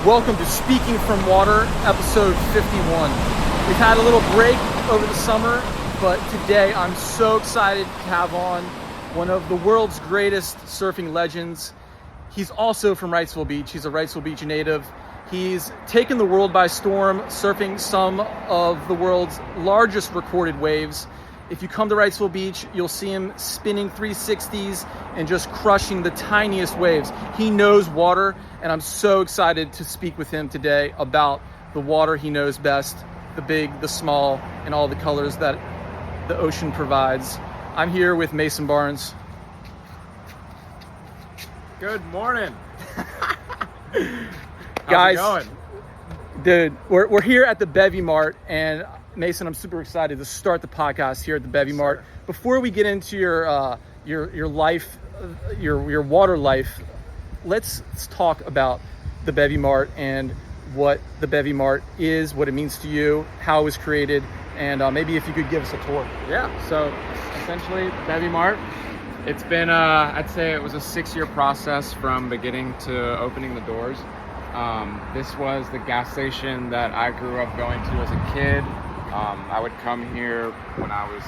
Welcome to Speaking from Water, episode 51. We've had a little break over the summer, but today I'm so excited to have on one of the world's greatest surfing legends. He's also from Wrightsville Beach. He's a Wrightsville Beach native. He's taken the world by storm, surfing some of the world's largest recorded waves. If you come to Wrightsville Beach, you'll see him spinning 360s and just crushing the tiniest waves. He knows water, and I'm so excited to speak with him today about the water he knows best, the big, the small, and all the colors that the ocean provides. I'm here with Mason Barnes. Good morning. Guys, how's it going? Dude, we're here at the Bevy Mart, and Mason, I'm super excited to start the podcast here at the Bevy Mart. Before we get into your life, your water life, let's talk about the Bevy Mart and what the Bevy Mart is, what it means to you, how it was created, and maybe if you could give us a tour. Yeah, so essentially Bevy Mart, it's been, I'd say it was a 6-year process from beginning to opening the doors. This was the gas station that I grew up going to as a kid. I would come here when I was,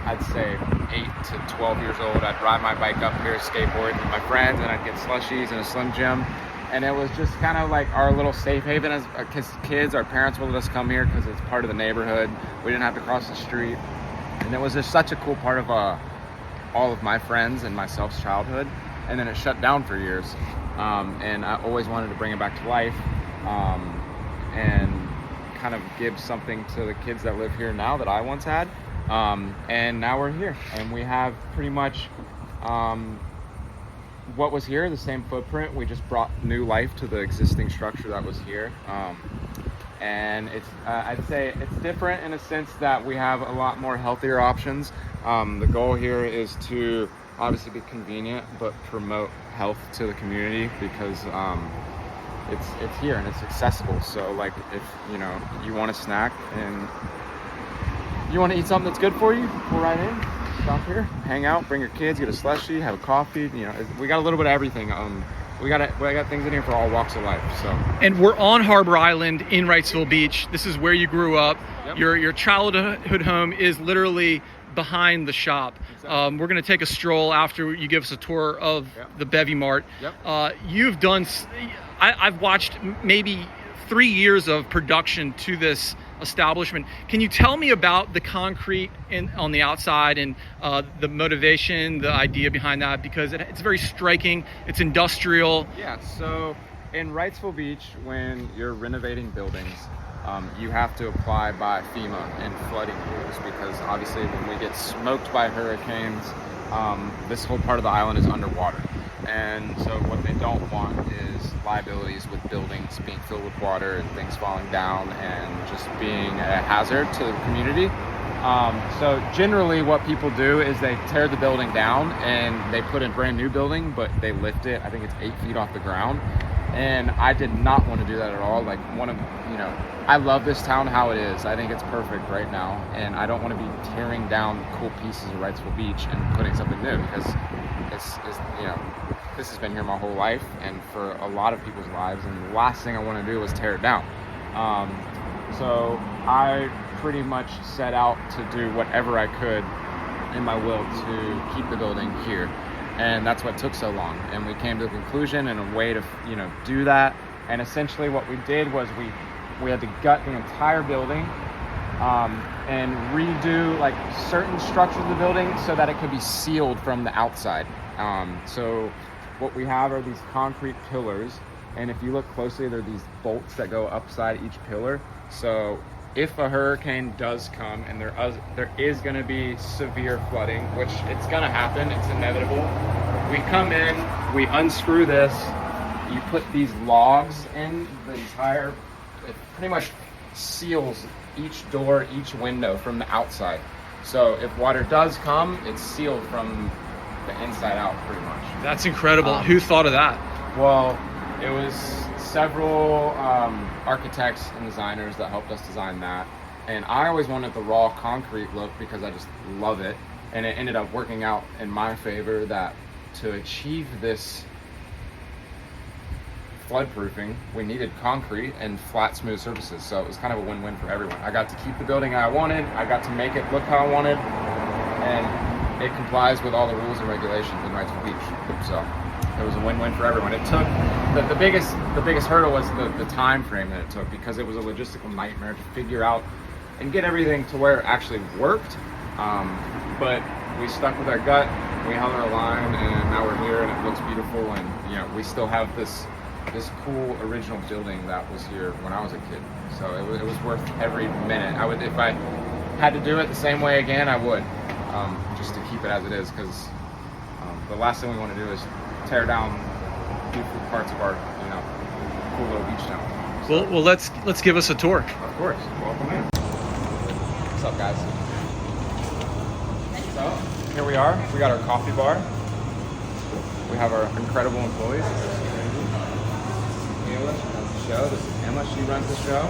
I'd say, 8 to 12 years old. I'd ride my bike up here, skateboard with my friends, and I'd get slushies and a Slim Jim. And it was just kind of like our little safe haven as kids. Our parents would let us come here because it's part of the neighborhood. We didn't have to cross the street. And it was just such a cool part of all of my friends and myself's childhood. And then it shut down for years. And I always wanted to bring it back to life. And kind of give something to the kids that live here now that I once had, and now we're here and we have pretty much what was here, the same footprint. We just brought new life to the existing structure that was here, and it's I'd say it's different in a sense that we have a lot more healthier options. The goal here is to obviously be convenient but promote health to the community because it's here and it's accessible. So like if you want a snack and you want to eat something that's good for you, pull right in, stop here, hang out, bring your kids, get a slushie, have a coffee. We got a little bit of everything. We got things in here for all walks of life. So, and we're on Harbor Island in Wrightsville Beach. This is where you grew up. Yep. Your childhood home is literally behind the shop. Exactly. We're going to take a stroll after you give us a tour of the Bevy Mart. Yep. You've done, I've watched maybe 3 years of production to this establishment. Can you tell me about the concrete on the outside and the motivation, the idea behind that? Because it's very striking. It's industrial. Yeah, so in Wrightsville Beach, when you're renovating buildings, you have to apply by FEMA and flooding rules because obviously when we get smoked by hurricanes, this whole part of the island is underwater. And so what they don't want is liabilities with buildings being filled with water and things falling down and just being a hazard to the community. So generally what people do is they tear the building down and they put in a brand new building, but they lift it, I think it's 8 feet off the ground. And I did not want to do that at all. Like I love this town how it is. I think it's perfect right now. And I don't want to be tearing down cool pieces of Wrightsville Beach and putting something new because this has been here my whole life and for a lot of people's lives. And the last thing I want to do is tear it down. So I pretty much set out to do whatever I could in my will to keep the building here. And that's what took so long. And we came to the conclusion and a way to, do that. And essentially what we did was we had to gut the entire building and redo like certain structures of the building so that it could be sealed from the outside. So what we have are these concrete pillars. And if you look closely, there are these bolts that go upside each pillar. So if a hurricane does come and there is going to be severe flooding, which it's going to happen, it's inevitable. We come in, we unscrew this, you put these logs in the entire, it pretty much seals each door, each window from the outside. So if water does come, it's sealed from the inside out pretty much. That's incredible. Who thought of that? Well, it was several architects and designers that helped us design that. And I always wanted the raw concrete look because I just love it. And it ended up working out in my favor that to achieve this floodproofing, we needed concrete and flat, smooth surfaces. So it was kind of a win-win for everyone. I got to keep the building I wanted. I got to make it look how I wanted, and it complies with all the rules and regulations in Wrightsville Beach. So it was a win-win for everyone. It took the biggest hurdle was the time frame that it took, because it was a logistical nightmare to figure out and get everything to where it actually worked. But we stuck with our gut, we held our line, and now we're here, and it looks beautiful. And you know, we still have this cool original building that was here when I was a kid. So it was worth every minute. I would, if I had to do it the same way again, I would, just to keep it as it is, because the last thing we want to do is tear down beautiful parts of our, you know, cool little beach town. So, Well, let's give us a tour. of course, welcome in. What's up, guys? So here we are. We got our coffee bar. We have our incredible employees. This is Mila, she runs the show. This is Emma, she runs the show.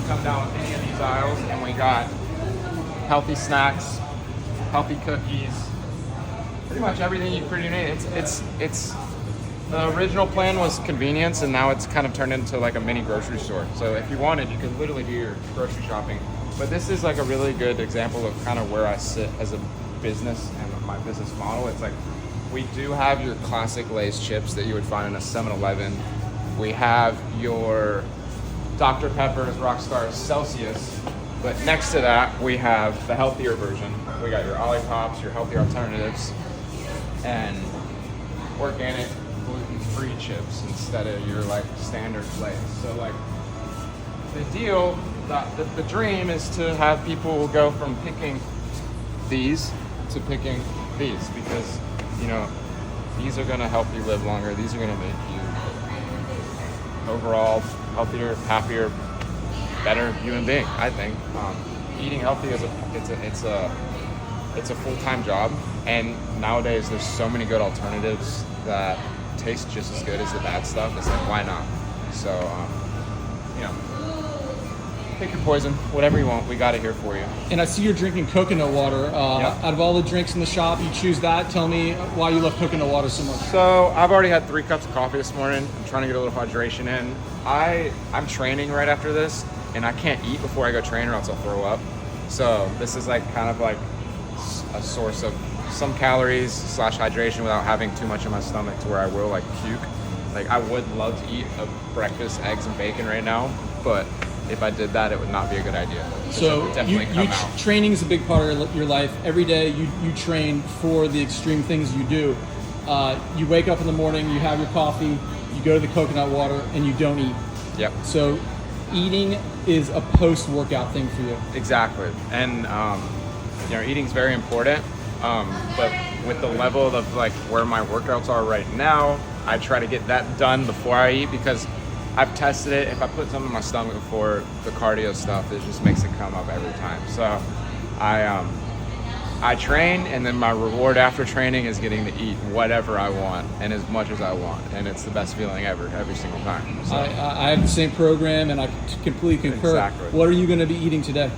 Come down any of these aisles, and we got healthy snacks, healthy cookies, pretty much everything you pretty need. It's the original plan was convenience, and now it's kind of turned into like a mini grocery store. So if you wanted, you could literally do your grocery shopping. But this is like a really good example of kind of where I sit as a business and my business model. It's like, we do have your classic Lay's chips that you would find in a 7-Eleven. We have your Dr. Pepper's Rockstar Celsius, but next to that we have the healthier version. We got your Olippops, your healthier alternatives, and organic gluten-free chips instead of your like standard Lay's. So like the deal, the dream is to have people go from picking these to picking these, because you know, these are gonna help you live longer. These are gonna make you overall healthier, happier, better human being. I think eating healthy is it's a full-time job, and nowadays there's so many good alternatives that taste just as good as the bad stuff. It's like, why not? So you know, pick your poison, whatever you want. We got it here for you. And I see you're drinking coconut water. Yep. Out of all the drinks in the shop, you choose that. Tell me why you love coconut water so much. So I've already had 3 cups of coffee this morning. I'm trying to get a little hydration in. I'm training right after this, and I can't eat before I go train or else I'll throw up. So this is like kind of like a source of some calories / hydration without having too much in my stomach to where I will like puke. Like, I would love to eat a breakfast, eggs and bacon right now, but if I did that, it would not be a good idea. So training is a big part of your life. Every day you train for the extreme things you do. You wake up in the morning, you have your coffee, you go to the coconut water, and you don't eat. Yep. So eating is a post-workout thing for you. Exactly. And you know, eating's very important. But with the level of like where my workouts are right now, I try to get that done before I eat, because I've tested it. If I put something in my stomach before the cardio stuff, it just makes it come up every time. So I train, and then my reward after training is getting to eat whatever I want and as much as I want, and it's the best feeling ever, every single time. So, I have the same program, and I completely concur. Exactly. What are you going to be eating today?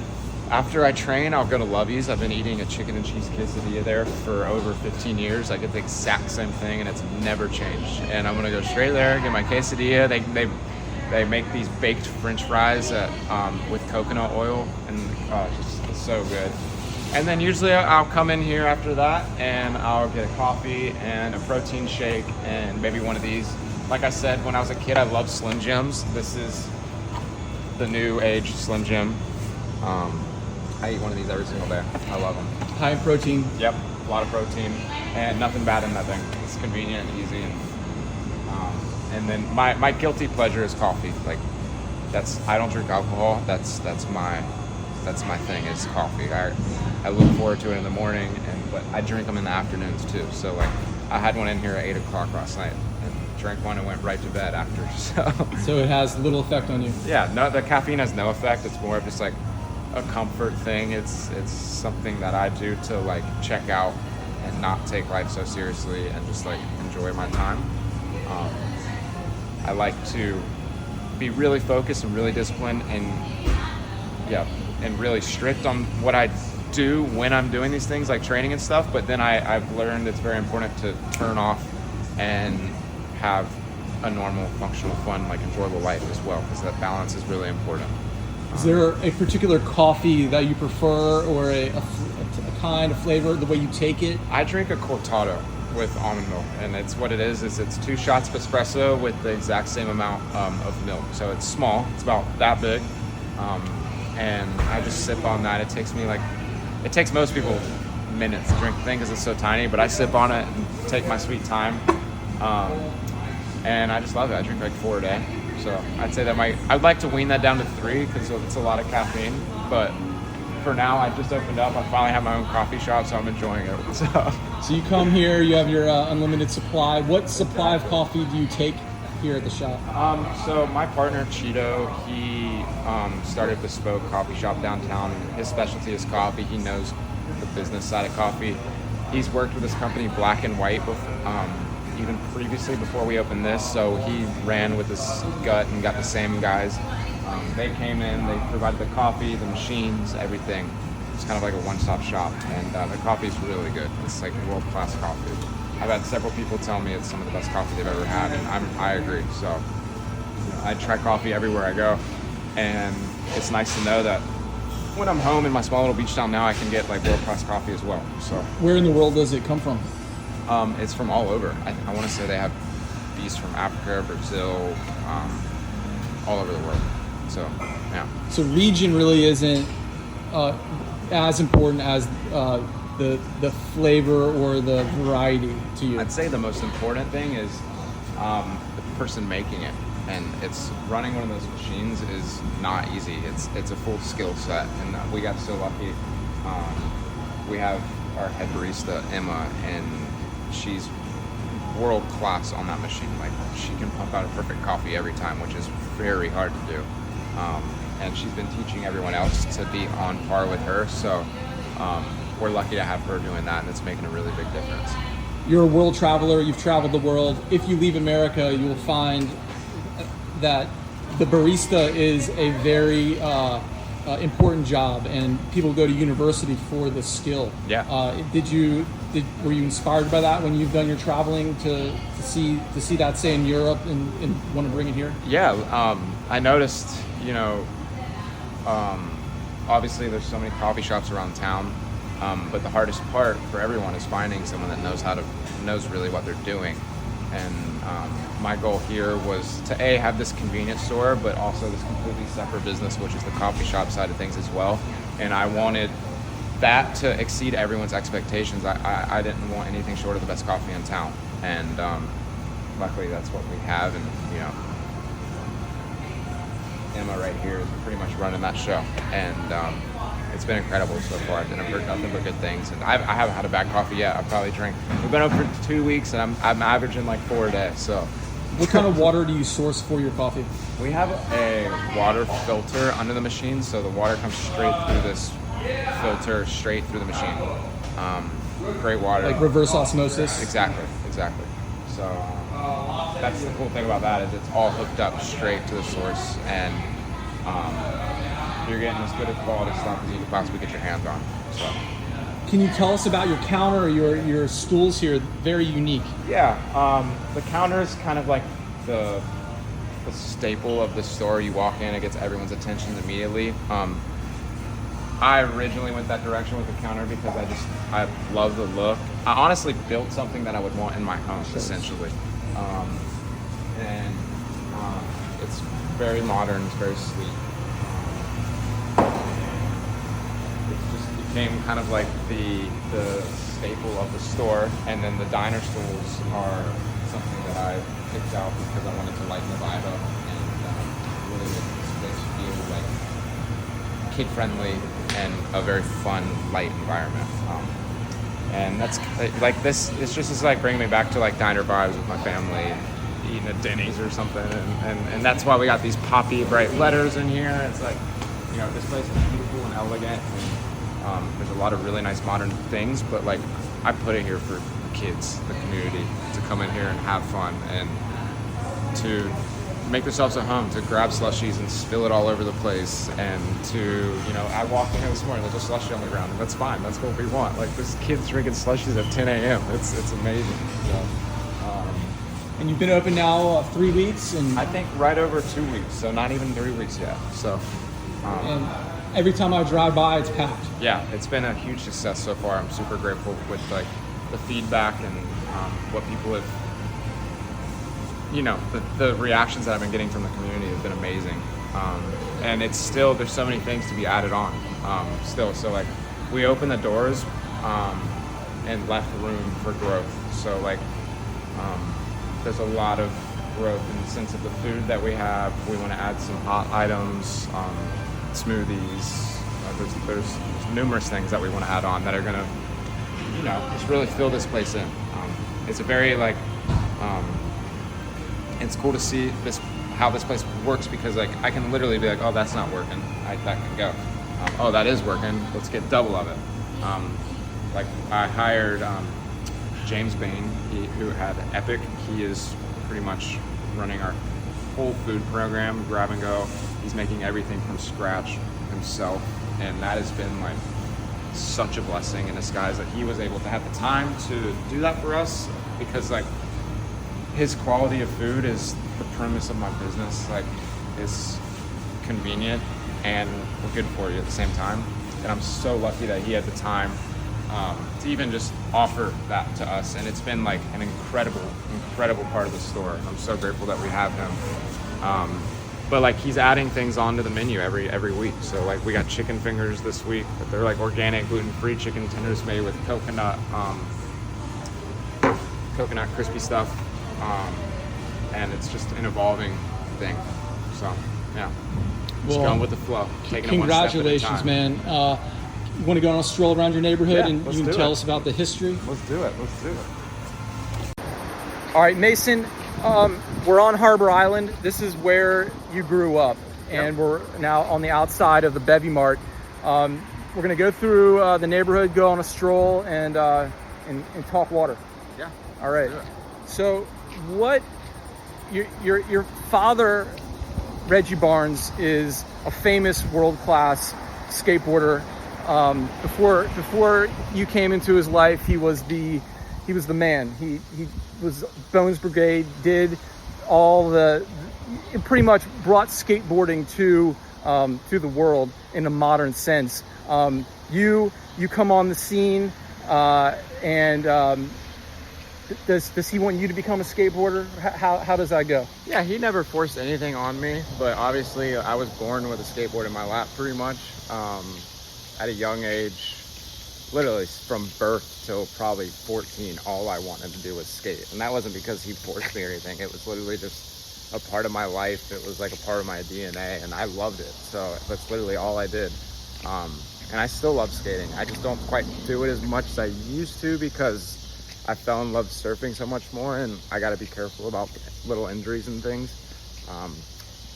After I train, I'll go to Lovey's. I've been eating a chicken and cheese quesadilla there for over 15 years. I get the exact same thing, and it's never changed. And I'm gonna go straight there, get my quesadilla. They make these baked French fries with coconut oil, and it's so good. And then usually I'll come in here after that, and I'll get a coffee and a protein shake and maybe one of these. Like I said, when I was a kid, I loved Slim Jims. This is the new age Slim Jim. I eat one of these every single day. I love them. High in protein. Yep, a lot of protein, and nothing bad in that thing. It's convenient and easy. And then my guilty pleasure is coffee. Like, I don't drink alcohol. That's my thing is coffee. I look forward to it in the morning, but I drink them in the afternoons too. So like, I had one in here at 8 o'clock last night, and drank one and went right to bed after. So it has little effect on you. Yeah, no, the caffeine has no effect. It's more of just like a comfort thing. It's something that I do to like check out and not take life so seriously and just like enjoy my time. I like to be really focused and really disciplined and really strict on what I do when I'm doing these things like training and stuff, but then I've learned it's very important to turn off and have a normal, functional, fun, like enjoyable life as well, because that balance is really important. Is there a particular coffee that you prefer, or a kind of flavor, the way you take it? I drink a cortado with almond milk, and it's what it is it's 2 shots of espresso with the exact same amount of milk. So it's small, it's about that big, and I just sip on that. It takes most people minutes to drink the thing because it's so tiny, but I sip on it and take my sweet time, and I just love it. I drink like 4 a day, so I'd say that I'd like to wean that down to 3 because it's a lot of caffeine, but for now I just opened up. I finally have my own coffee shop, so I'm enjoying it. So you come here, you have your unlimited supply. What supply of coffee do you take here at the shop? So my partner Cheeto, he started a bespoke coffee shop downtown. His specialty is coffee. He knows the business side of coffee. He's worked with this company Black and White even previously before we opened this, so he ran with this gut and got the same guys. They came in, they provided the coffee, the machines, everything. It's kind of like a one-stop shop, and the coffee is really good. It's like world-class coffee. I've had several people tell me it's some of the best coffee they've ever had, and I agree. So I try coffee everywhere I go, and it's nice to know that when I'm home in my small little beach town now, I can get like world-class coffee as well. So where in the world does it come from? It's from all over. I want to say they have bees from Africa, Brazil, all over the world. So, yeah. So region really isn't as important as the flavor or the variety to you? I'd say the most important thing is the person making it. And it's running one of those machines is not easy. It's a full skill set. And we got so lucky. We have our head barista, Emma, and she's world class on that machine. Like, she can pump out a perfect coffee every time, which is very hard to do. And she's been teaching everyone else to be on par with her. So we're lucky to have her doing that, and it's making a really big difference. You're a world traveler. You've traveled the world. If you leave America, you will find that the barista is a very important job, and people go to university for this skill. Yeah. Were you inspired by that when you've done your traveling to see that, say, in Europe and want to bring it here? Yeah. I noticed, obviously there's so many coffee shops around town, but the hardest part for everyone is finding someone that knows really what they're doing. And my goal here was to have this convenience store, but also this completely separate business, which is the coffee shop side of things as well. And I wanted that to exceed everyone's expectations. I didn't want anything short of the best coffee in town. And luckily that's what we have. And, Emma right here is pretty much running that show. And it's been incredible so far. I've heard nothing but good things. And I haven't had a bad coffee yet. We've been open for 2 weeks, and I'm averaging like 4 a day. So, what kind of water do you source for your coffee? We have a water filter under the machine, so the water comes straight through this filter, straight through the machine. Great water. Like reverse osmosis? Exactly. So that's the cool thing about that, is it's all hooked up straight to the source, and you're getting as good a quality stuff as you can possibly get your hands on. So, can you tell us about your counter or your stools here? Very unique. Yeah, the counter is kind of like the staple of the store. You walk in, it gets everyone's attention immediately. I originally went that direction with the counter because I love the look. I honestly built something that I would want in my home, essentially. And it's very modern, it's very sleek. Became kind of like the staple of the store, and then the diner stools are something that I picked out because I wanted to lighten the vibe up and really make this place feel like kid friendly and a very fun, light environment. And that's like this. It's just like bringing me back to like diner vibes with my family, eating at Denny's or something, and that's why we got these poppy bright letters in here. It's like, this place is beautiful and elegant. There's a lot of really nice modern things, but like I put it here for the kids, the community, to come in here and have fun and to make themselves at home, to grab slushies and spill it all over the place, and to, I walked in here this morning, there's a slushie on the ground, and that's fine, that's what we want. Like, this kid's drinking slushies at 10 a.m. It's amazing. So, And you've been open now 3 weeks, and I think right over 2 weeks, so not even 3 weeks yet. So, and every time I drive by, it's packed. yeah, it's been a huge success so far. I'm super grateful with like the feedback and what people have, the reactions that I've been getting from the community have been amazing. And it's still, there's so many things to be added on still. So like we opened the doors and left room for growth. So like there's a lot of growth in the sense of the food that we have. We want to add some hot items, smoothies. There's numerous things that we want to add on that are going to, just really fill this place in. It's a very like, it's cool to see how this place works, because like I can literally be like, oh, that's not working, that can go. Oh, that is working, let's get double of it. Like I hired James Bain, who had Epic. He is pretty much running our whole food program, grab and go. He's making everything from scratch himself, and that has been like such a blessing in disguise that he was able to have the time to do that for us, because like his quality of food is the premise of my business. Like it's convenient and good for you at the same time, and I'm so lucky that he had the time to even just offer that to us, and it's been like an incredible part of the store. I'm so grateful that we have him. But like he's adding things onto the menu every week. So like we got chicken fingers this week, but they're like organic, gluten-free chicken tenders made with coconut crispy stuff, and it's just an evolving thing. So yeah, just going with the flow. Congratulations, man. You want to go on a stroll around your neighborhood and you can tell us about the history? Let's do it. All right, Mason, we're on Harbor Island. This is where you grew up, and we're now on the outside of the Bevy Mart. We're going to go through the neighborhood, go on a stroll, and talk water. Yeah. All right. So, your father, Reggie Barnes, is a famous world-class skateboarder. Before you came into his life, he was the man. He was Bones Brigade, did pretty much brought skateboarding to the world in a modern sense. You come on the scene, and does he want you to become a skateboarder? How does that go? Yeah, he never forced anything on me, but obviously I was born with a skateboard in my lap pretty much. At a young age, literally from birth till probably 14, all I wanted to do was skate. And that wasn't because he forced me or anything. It was literally just a part of my life. It was like a part of my DNA, and I loved it. So that's literally all I did. And I still love skating. I just don't quite do it as much as I used to, because I fell in love surfing so much more, and I got to be careful about little injuries and things.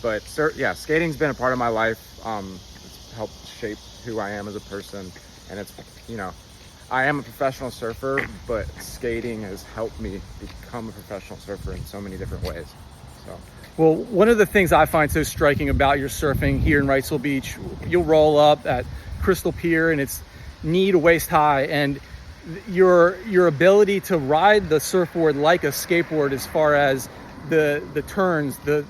But skating's been a part of my life. It's helped shape who I am as a person, and it's, I am a professional surfer, but skating has helped me become a professional surfer in so many different ways. So, well, one of the things I find so striking about your surfing here in Wrightsville Beach, you'll roll up at Crystal Pier and it's knee to waist high, and your ability to ride the surfboard like a skateboard, as far as the turns, the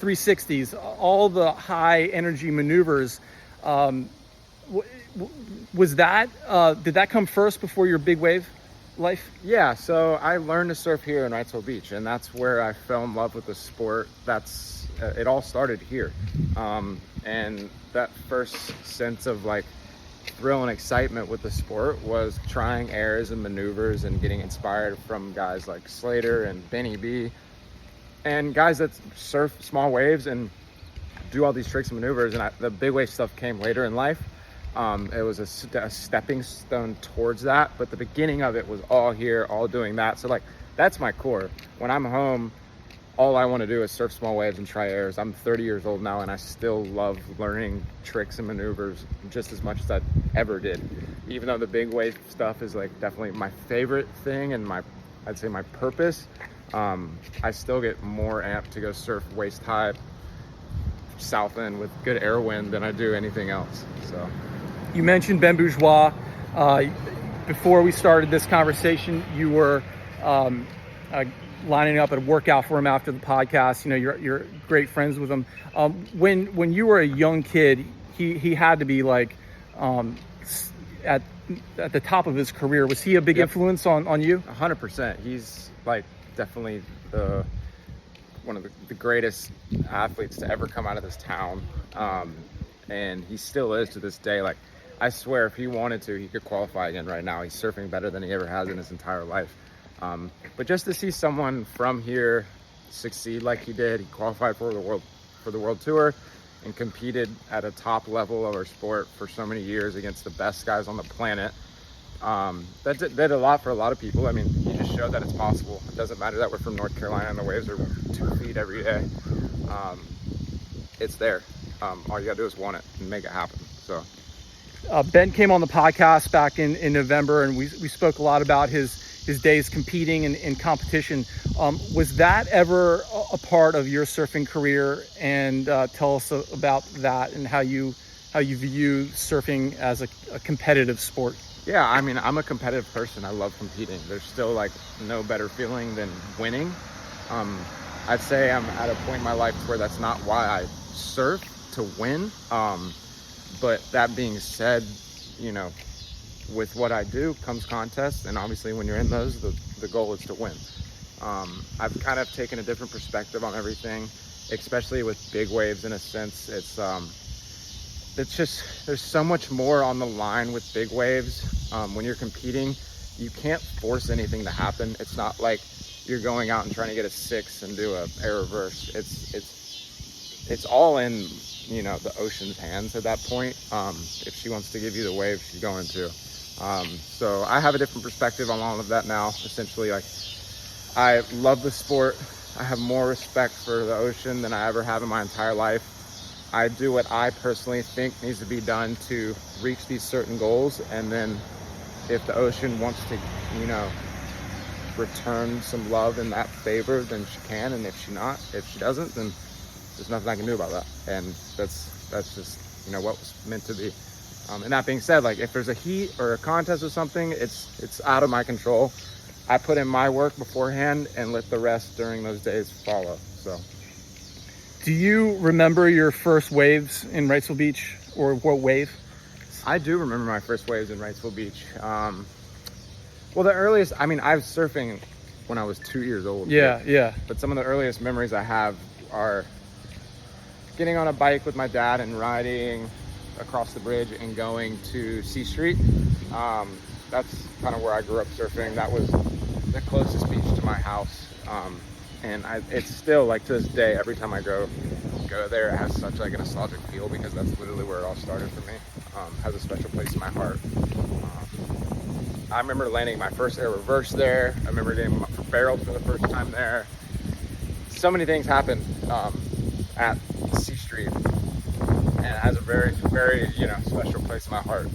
360s, all the high energy maneuvers. Was that did that come first before your big wave life? Yeah, so I learned to surf here in Wrightsville Beach, and that's where I fell in love with the sport. That's it all started here, and that first sense of like thrill and excitement with the sport was trying airs and maneuvers and getting inspired from guys like Slater and Benny B, and guys that surf small waves and do all these tricks and maneuvers. And the big wave stuff came later in life. It was a stepping stone towards that, but the beginning of it was all here, all doing that. So like, that's my core. When I'm home, all I want to do is surf small waves and try airs. I'm 30 years old now, and I still love learning tricks and maneuvers just as much as I ever did. Even though the big wave stuff is like definitely my favorite thing and I'd say my purpose, I still get more amped to go surf waist high south end with good air wind than I do anything else. So you mentioned Ben Bourgeois. Before we started this conversation, you were lining up a workout for him after the podcast. You know, you're great friends with him. When you were a young kid, he had to be like at the top of his career. Was he a big influence on you? 100%. He's like definitely one of the greatest athletes to ever come out of this town, and he still is to this day. Like, I swear, if he wanted to, he could qualify again right now. He's surfing better than he ever has in his entire life. But just to see someone from here succeed like he did, he qualified for the world tour and competed at a top level of our sport for so many years against the best guys on the planet. That did a lot for a lot of people. I mean, he just showed that it's possible. It doesn't matter that we're from North Carolina and the waves are 2 feet every day. It's there. All you gotta do is want it and make it happen. So Ben came on the podcast back in November, and we spoke a lot about his days competing in competition. Was that ever a part of your surfing career? And tell us about that and how you view surfing as a competitive sport. Yeah, I mean, I'm a competitive person. I love competing. There's still like no better feeling than winning. I'd say I'm at a point in my life where that's not why I surf, to win. But that being said, you know, with what I do comes contests, and obviously when you're in those, the goal is to win. I've kind of taken a different perspective on everything, especially with big waves. In a sense, it's just, there's so much more on the line with big waves. When you're competing, you can't force anything to happen. It's not like you're going out and trying to get a 6 and do a air reverse. It's all in, you know, the ocean's hands at that point. If she wants to give you the wave, she's going to. So I have a different perspective on all of that now. Essentially, like, I love the sport. I have more respect for the ocean than I ever have in my entire life. I do what I personally think needs to be done to reach these certain goals, and then if the ocean wants to, you know, return some love in that favor, then she can, and if she doesn't, then there's nothing I can do about that. And that's just, you know, what was meant to be. And that being said, like, if there's a heat or a contest or something, it's out of my control. I put in my work beforehand and let the rest during those days follow. So, do you remember your first waves in Wrightsville Beach, or what wave? I do remember my first waves in Wrightsville Beach. Well, the earliest, I mean, I was surfing when I was 2 years old. Yeah. But some of the earliest memories I have are getting on a bike with my dad and riding across the bridge and going to C Street. That's kind of where I grew up surfing. That was the closest beach to my house. And it's still, like, to this day, every time I go there, it has such like a nostalgic feel, because that's literally where it all started for me. Has a special place in my heart. I remember landing my first air reverse there. I remember getting barreled for the first time there. So many things happened at C Street, and it has a very, very, you know, special place in my heart.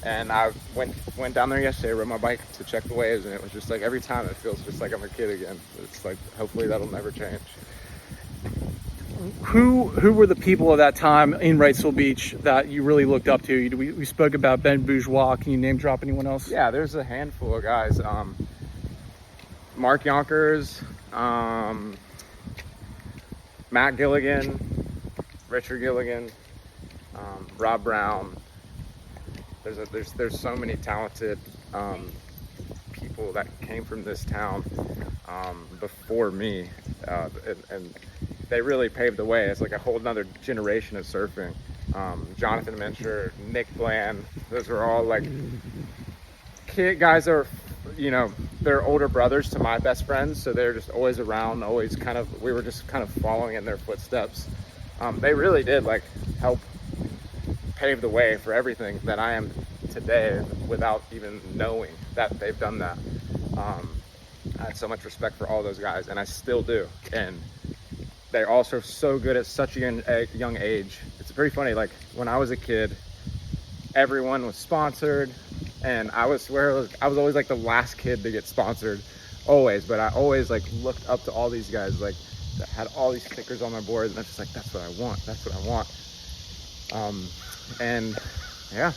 And I went down there yesterday, rode my bike to check the waves, and it was just like, every time it feels just like I'm a kid again. It's like, hopefully that'll never change. Who were the people of that time in Wrightsville Beach that you really looked up to? We spoke about Ben Bourgeois. Can you name drop anyone else? Yeah, there's a handful of guys. Mark Yonkers, Matt Gilligan, Richard Gilligan, Rob Brown. There's so many talented people that came from this town before me, and they really paved the way. It's like a whole nother generation of surfing. Jonathan Mencher, Nick Bland, those are all like guys that are, you know, they're older brothers to my best friends, so they're just always around, always kind of, we were just kind of following in their footsteps. They really did like help pave the way for everything that I am today without even knowing that they've done that. I had so much respect for all those guys, and I still do. And they're also so good at such a young age. It's very funny, like when I was a kid, everyone was sponsored, and I was always like the last kid to get sponsored, always. But I always like looked up to all these guys, like that had all these stickers on my board, and I'm just like, that's what I want. That's what I want. And yeah,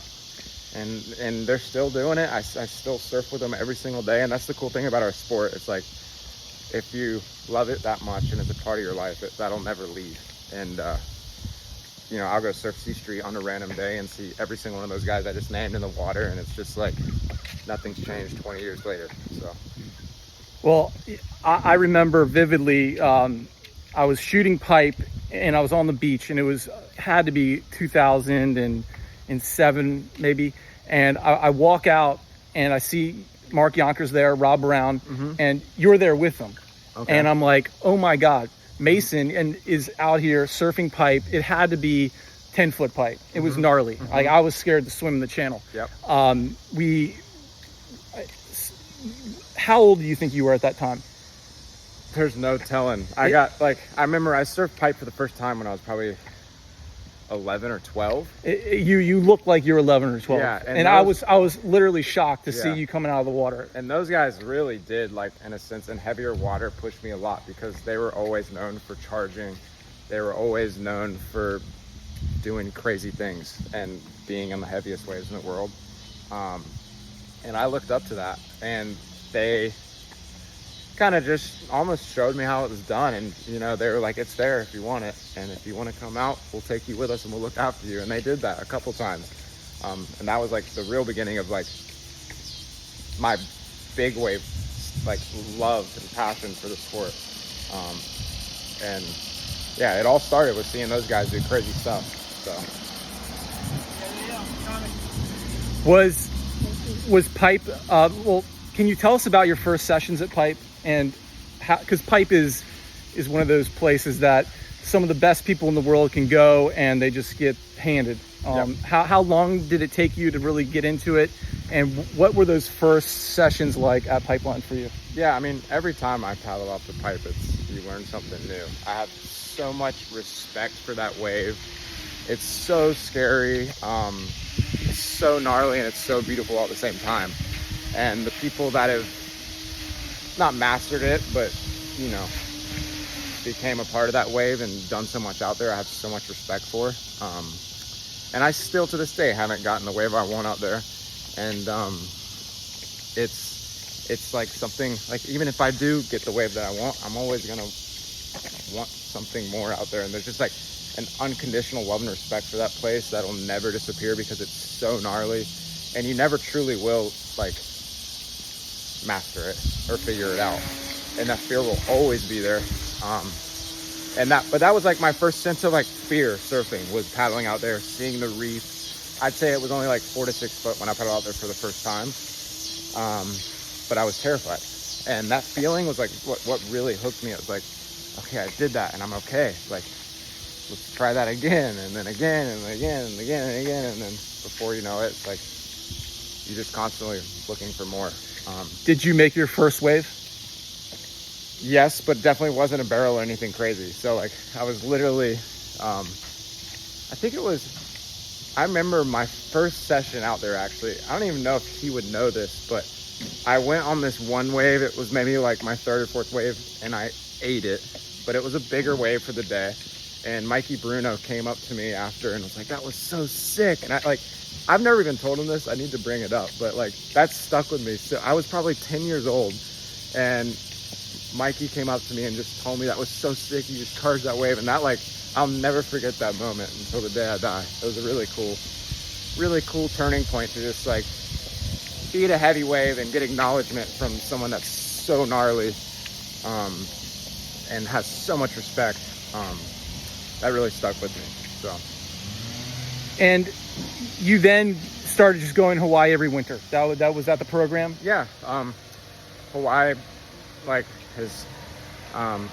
and they're still doing it. I still surf with them every single day, and that's the cool thing about our sport. It's like if you love it that much and it's a part of your life, that'll never leave. And you know, I'll go surf C Street on a random day and see every single one of those guys I just named in the water, and it's just like nothing's changed 20 years later. So, well, I remember vividly, I was shooting pipe and I was on the beach, and it had to be 2007 maybe, and I walk out and I see Mark Yonkers there, Rob Brown, and you're there with them. Okay. And I'm like, oh my God, Mason is out here surfing pipe. It had to be 10-foot pipe. It was gnarly. Like, I was scared to swim in the channel. Yep. How old do you think you were at that time? There's no telling. I remember I surfed pipe for the first time when I was probably 11 or 12. You looked like you were 11 or 12. Yeah, and I was literally shocked to see you coming out of the water. And those guys really did, like, in a sense, in heavier water, push me a lot, because they were always known for charging. They were always known for doing crazy things and being in the heaviest waves in the world. And I looked up to that, and they kind of just almost showed me how it was done. And, you know, they were like, it's there if you want it, and if you want to come out, we'll take you with us and we'll look after you. And they did that a couple times. And that was like the real beginning of like my big wave, like, love and passion for the sport. And yeah, it all started with seeing those guys do crazy stuff. So was pipe, well, can you tell us about your first sessions at pipe? And how, because pipe is one of those places that some of the best people in the world can go and they just get handed. Yep. How long did it take you to really get into it? And what were those first sessions like at Pipeline for you? Yeah, I mean, every time I paddle off the pipe, you learn something new. I have so much respect for that wave. It's so scary, it's so gnarly, and it's so beautiful all at the same time. And the people that have not mastered it, but, you know, became a part of that wave and done so much out there, I have so much respect for. And I still to this day haven't gotten the wave I want out there. And it's like something, like, even if I do get the wave that I want, I'm always gonna want something more out there. And there's just like an unconditional love and respect for that place that'll never disappear, because it's so gnarly, and you never truly will, like, master it or figure it out, and that fear will always be there. But that was like my first sense of like fear surfing, was paddling out there, seeing the reef. I'd say it was only like 4 to 6 foot when I paddled out there for the first time, but I was terrified, and that feeling was like what really hooked me. It was like, okay, I did that and I'm okay, like, let's try that again, and then again and again and again and again, and then before you know it, it's like you're just constantly looking for more. Did you make your first wave? Yes, but definitely wasn't a barrel or anything crazy. So like, I was literally, I remember my first session out there, actually. I don't even know if he would know this, but I went on this one wave. It was maybe like my 3rd or 4th wave, and I ate it, but it was a bigger wave for the day. And Mikey Bruno came up to me after and was like, that was so sick. And I've never even told him this. I need to bring it up, but like, that stuck with me. So I was probably 10 years old, and Mikey came up to me and just told me that was so sick. You just charged that wave. And that, like, I'll never forget that moment until the day I die. It was a really cool turning point to just like beat a heavy wave and get acknowledgement from someone that's so gnarly, and has so much respect. That really stuck with me. So. And you then started just going to Hawaii every winter. That was that the program? Yeah. Hawaii, like, has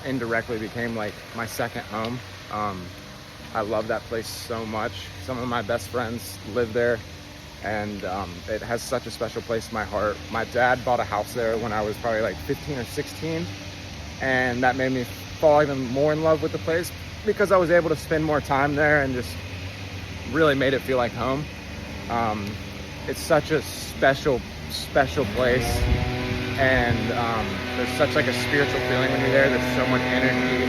indirectly became like my second home. I love that place so much. Some of my best friends live there, and it has such a special place in my heart. My dad bought a house there when I was probably like 15 or 16, and that made me fall even more in love with the place, because I was able to spend more time there and just really made it feel like home. It's such a special place, and there's such like a spiritual feeling when you're there. There's so much energy.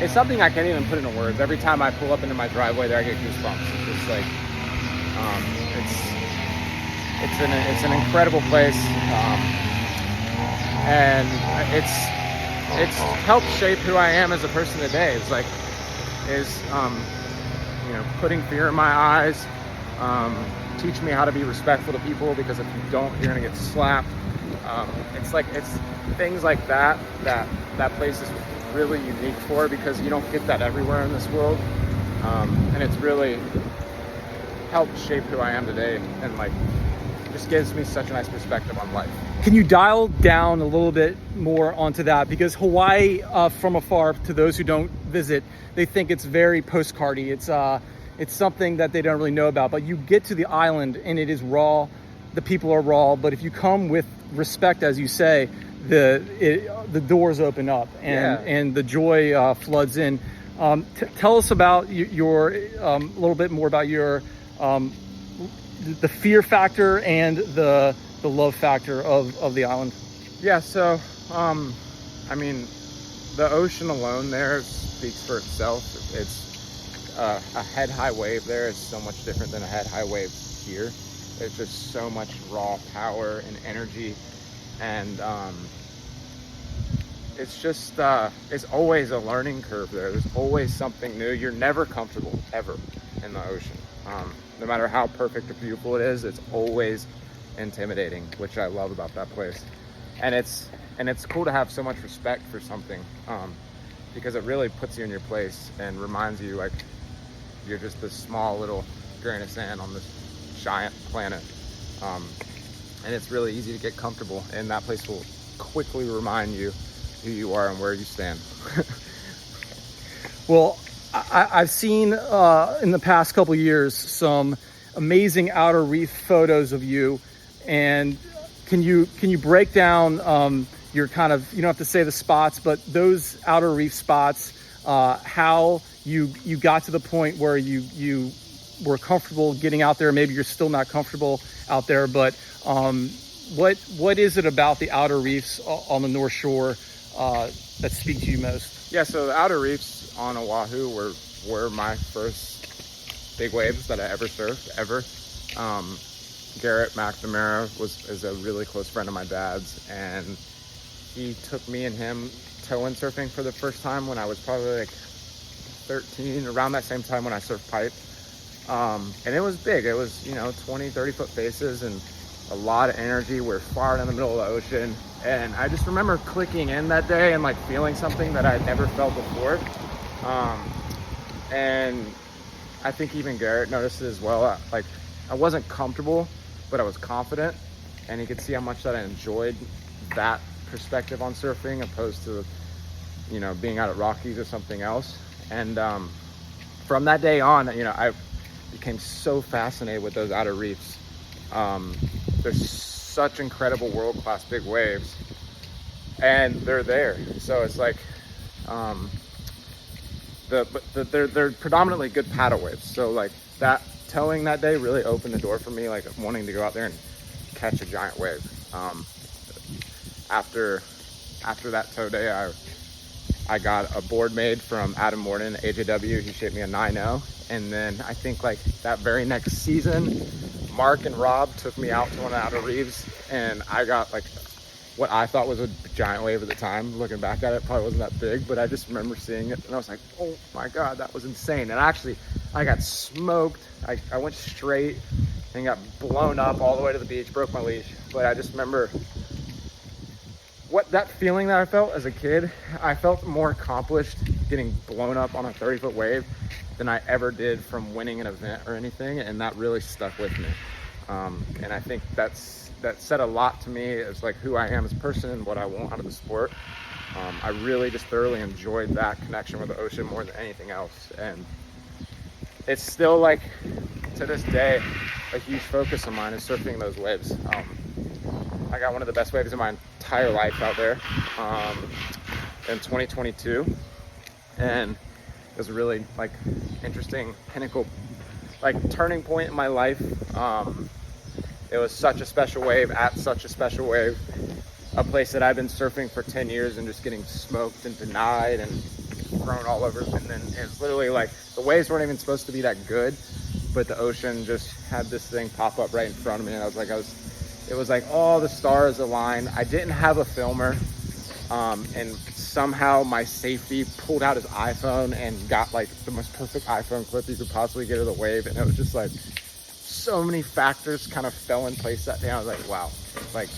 It's something I can't even put into words. Every time I pull up into my driveway there, I get goosebumps. It's just like, it's an incredible place. And it's helped shape who I am as a person today. It's like, putting fear in my eyes, teach me how to be respectful to people, because if you don't, you're gonna get slapped. It's things like that place is really unique for, because you don't get that everywhere in this world. And it's really helped shape who I am today, and like just gives me such a nice perspective on life. Can you dial down a little bit more onto that? Because Hawaii, from afar, to those who don't visit, they think it's very postcardy. It's something that they don't really know about. But you get to the island and it is raw. The people are raw. But if you come with respect, as you say, the doors open up and the joy floods in. Tell us about your a little bit more about your the fear factor and the love factor of the island. Yeah, so I mean, the ocean alone there speaks for itself. It's a head-high wave there is so much different than a head-high wave here. There's just so much raw power and energy, and it's just it's always a learning curve there. There's always something new. You're never comfortable ever in the ocean. No matter how perfect or beautiful it is, it's always intimidating, which I love about that place. And it's cool to have so much respect for something, because it really puts you in your place and reminds you like you're just this small little grain of sand on this giant planet. And it's really easy to get comfortable, and that place will quickly remind you who you are and where you stand. Well, I've seen in the past couple years some amazing outer reef photos of you, and can you break down your kind of, you don't have to say the spots, but those outer reef spots, how you got to the point where you were comfortable getting out there? Maybe you're still not comfortable out there, but what is it about the outer reefs on the North Shore that speak to you most? Yeah, so the outer reefs on Oahu were my first big waves that I ever surfed, ever. Garrett McNamara is a really close friend of my dad's, and he took me and him tow-in surfing for the first time when I was probably like 13, around that same time when I surfed pipe. And it was big. It was, 20, 30 foot faces and a lot of energy. We're far in the middle of the ocean. And I just remember clicking in that day and like feeling something that I'd never felt before. And I think even Garrett noticed it as well. Like, I wasn't comfortable, but I was confident, and he could see how much that I enjoyed that perspective on surfing opposed to, being out at Rockies or something else. And from that day on, I became so fascinated with those outer reefs. There's such incredible world-class big waves, and they're there. So it's like they're predominantly good paddle waves. So like that towing that day really opened the door for me, like wanting to go out there and catch a giant wave. After that tow day, I got a board made from Adam Morton, AJW. He shaped me a 9.0. And then I think like that very next season, Mark and Rob took me out to one of the outer reefs, and I got like what I thought was a giant wave at the time. Looking back at it, probably wasn't that big, but I just remember seeing it and I was like, oh my God, that was insane. And actually, I got smoked. I went straight and got blown up all the way to the beach, broke my leash. But I just remember that feeling that I felt as a kid. I felt more accomplished getting blown up on a 30-foot wave than I ever did from winning an event or anything, and that really stuck with me. And I think that said a lot to me as like who I am as a person and what I want out of the sport. I really just thoroughly enjoyed that connection with the ocean more than anything else, and it's still like to this day a huge focus of mine is surfing those waves. I got one of the best waves of my entire life out there in 2022, and it was a really like interesting pinnacle, like turning point in my life. It was such a special wave at such a special wave, a place that I've been surfing for 10 years and just getting smoked and denied and thrown all over. And then it's literally like the waves weren't even supposed to be that good, but the ocean just had this thing pop up right in front of me, and it It was like all the stars aligned. I didn't have a filmer, and somehow my safety pulled out his iPhone and got like the most perfect iPhone clip you could possibly get of the wave. And it was just like so many factors kind of fell in place that day. I was like, wow, like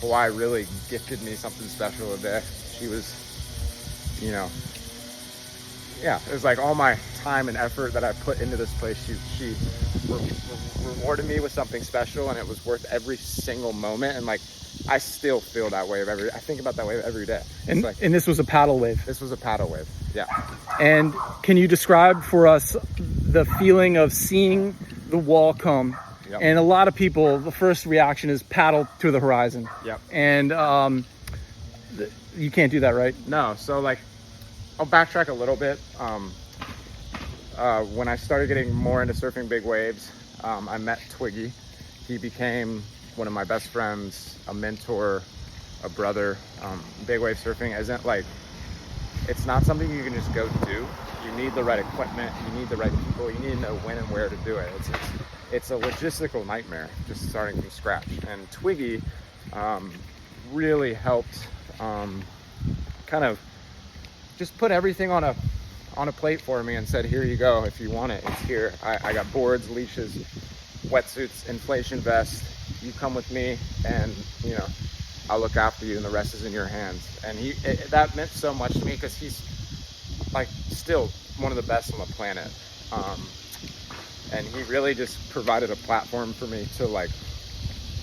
Hawaii really gifted me something special today. She was, you know, yeah, it was like all my time and effort that I put into this place. She rewarded me with something special, and it was worth every single moment. And like, I still feel that wave I think about that wave every day. And, like, and this was a paddle wave. This was a paddle wave. Yeah. And can you describe for us the feeling of seeing the wall come? Yep. And a lot of people, the first reaction is paddle to the horizon. Yep. And you can't do that, right? No. So like, I'll backtrack a little bit. When I started getting more into surfing big waves, I met Twiggy. He became one of my best friends, a mentor, a brother. Big wave surfing isn't like, it's not something you can just go do. You need the right equipment, you need the right people, you need to know when and where to do it. It's a logistical nightmare, just starting from scratch. And Twiggy really helped kind of just put everything on a plate for me and said, here you go, if you want it, it's here. I got boards, leashes, wetsuits, inflation vest. You come with me, and you know, I'll look after you, and the rest is in your hands. And that meant so much to me, because he's like still one of the best on the planet. And he really just provided a platform for me to like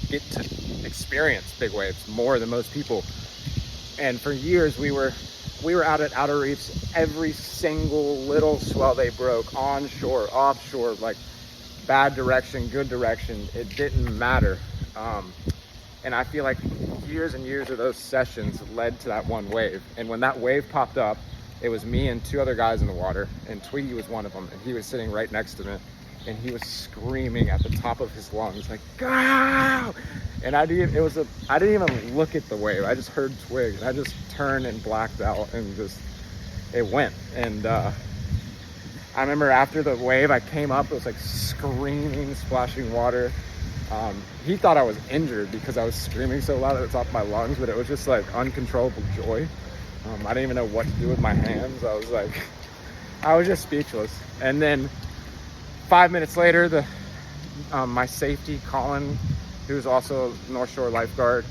get to experience big waves more than most people. And for years we were out at outer reefs every single little swell they broke, onshore, offshore, like bad direction, good direction, it didn't matter. And I feel like years and years of those sessions led to that one wave. And when that wave popped up, it was me and two other guys in the water, and Twiggy was one of them, and he was sitting right next to me, and he was screaming at the top of his lungs like, "Go!" And I didn't even look at the wave. I just heard Twig, and I just turned and blacked out, and it went. And I remember after the wave, I came up, it was like screaming, splashing water. He thought I was injured because I was screaming so loud at the top of my lungs, but it was just like uncontrollable joy. I didn't even know what to do with my hands. I was just speechless. And then 5 minutes later, my safety, Colin, who's also a North Shore lifeguard,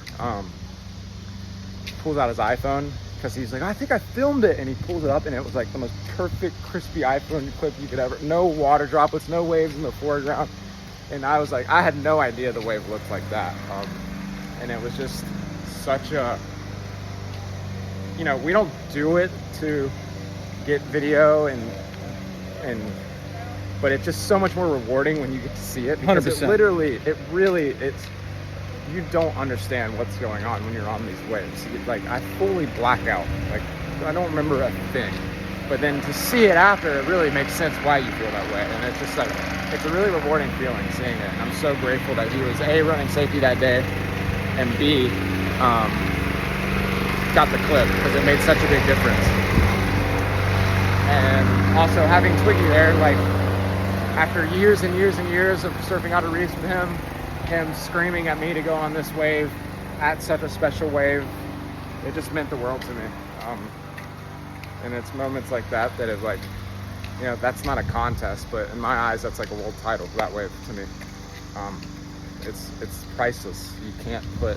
pulls out his iPhone, because he's like, I think I filmed it. And he pulls it up, and it was like the most perfect, crispy iPhone clip you could ever, no water droplets, no waves in the foreground. And I was like, I had no idea the wave looked like that. And it was just such a, you know, we don't do it to get video but it's just so much more rewarding when you get to see it, because 100%. You don't understand what's going on when you're on these waves. Like, I fully black out. Like, I don't remember a thing. But then to see it after, it really makes sense why you feel that way. And it's just like, it's a really rewarding feeling seeing it. And I'm so grateful that he was A, running safety that day, and B, got the clip, because it made such a big difference. And also having Twiggy there, like, after years and years and years of surfing outer reefs with him screaming at me to go on this wave at such a special wave, it just meant the world to me. And it's moments like that is like, you know, that's not a contest, but in my eyes, that's like a world title, that wave to me. It's priceless. You can't put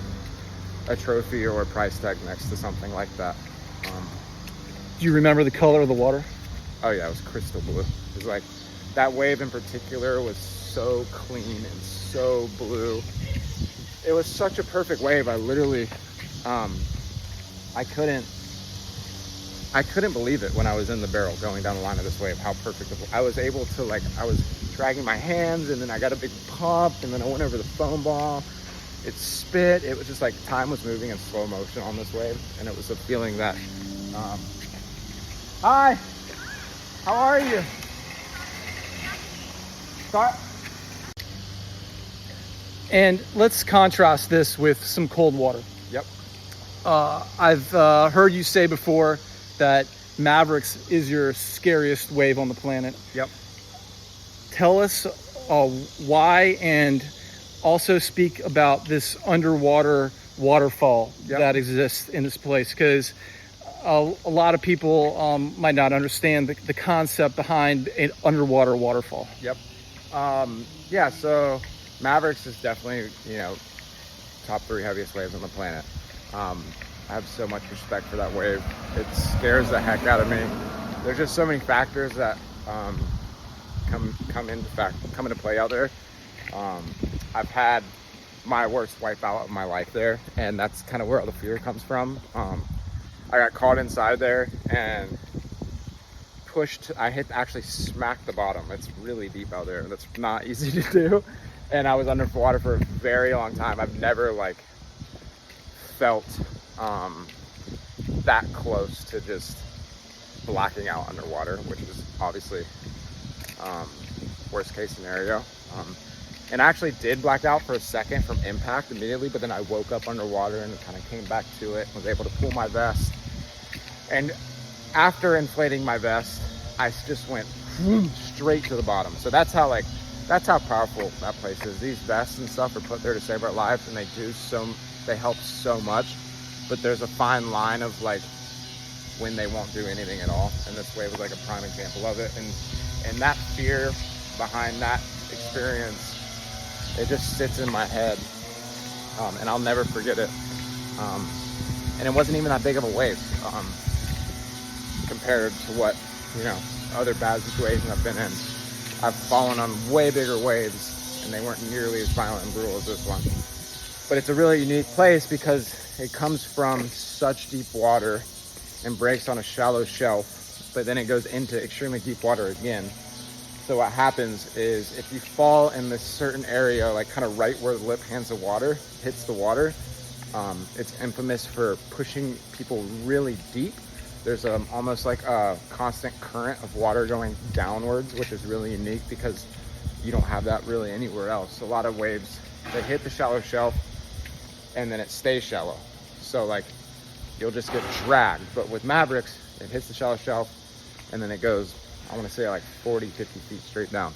a trophy or a price tag next to something like that. Do you remember the color of the water? Oh yeah, it was crystal blue. It was like, that wave in particular was so clean and so blue. It was such a perfect wave. I literally, I couldn't believe it when I was in the barrel going down the line of this wave, how perfect it was. I was able to, like, I was dragging my hands, and then I got a big pump, and then I went over the foam ball. It spit. It was just like time was moving in slow motion on this wave, and it was a feeling that, hi, how are you? Start. And let's contrast this with some cold water. Yep. I've heard you say before that Mavericks is your scariest wave on the planet. Yep. Tell us why and also speak about this underwater waterfall Yep. that exists in this place, because a lot of people might not understand the concept behind an underwater waterfall. Yep. Yeah, so Mavericks is definitely, top 3 heaviest waves on the planet. I have so much respect for that wave. It scares the heck out of me. There's just so many factors that come into play out there. I've had my worst wipeout of my life there, and that's kind of where all the fear comes from. I got caught inside there and actually smacked the bottom. It's really deep out there. That's not easy to do. And I was underwater for a very long time. I've never felt that close to just blacking out underwater, which is obviously worst case scenario. And I actually did black out for a second from impact immediately, but then I woke up underwater and kind of came back to it, was able to pull my vest. And after inflating my vest, I just went straight to the bottom. So that's how powerful that place is. These vests and stuff are put there to save our lives, and they help so much. But there's a fine line of when they won't do anything at all. And this wave was a prime example of it. And that fear behind that experience, it just sits in my head, and I'll never forget it. And it wasn't even that big of a wave compared to what other bad situations I've been in. I've fallen on way bigger waves, and they weren't nearly as violent and brutal as this one. But it's a really unique place because it comes from such deep water and breaks on a shallow shelf, but then it goes into extremely deep water again. So what happens is if you fall in this certain area, kind of right where the lip hands of water hits the water, it's infamous for pushing people really deep. There's almost like a constant current of water going downwards, which is really unique because you don't have that really anywhere else. A lot of waves, they hit the shallow shelf and then it stays shallow. So you'll just get dragged. But with Mavericks, it hits the shallow shelf and then it goes, I want to say 40, 50 feet straight down.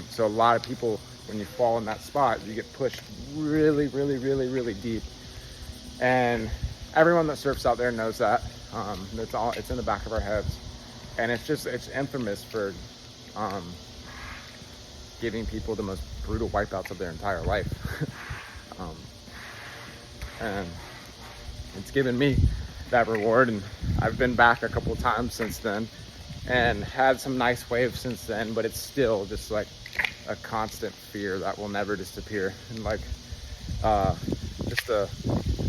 So a lot of people, when you fall in that spot, you get pushed really, really, really, really deep. And everyone that surfs out there knows that. It's in the back of our heads. And it's infamous for giving people the most brutal wipeouts of their entire life. And it's given me that reward, and I've been back a couple of times since then and had some nice waves since then, but it's still just a constant fear that will never disappear. And just a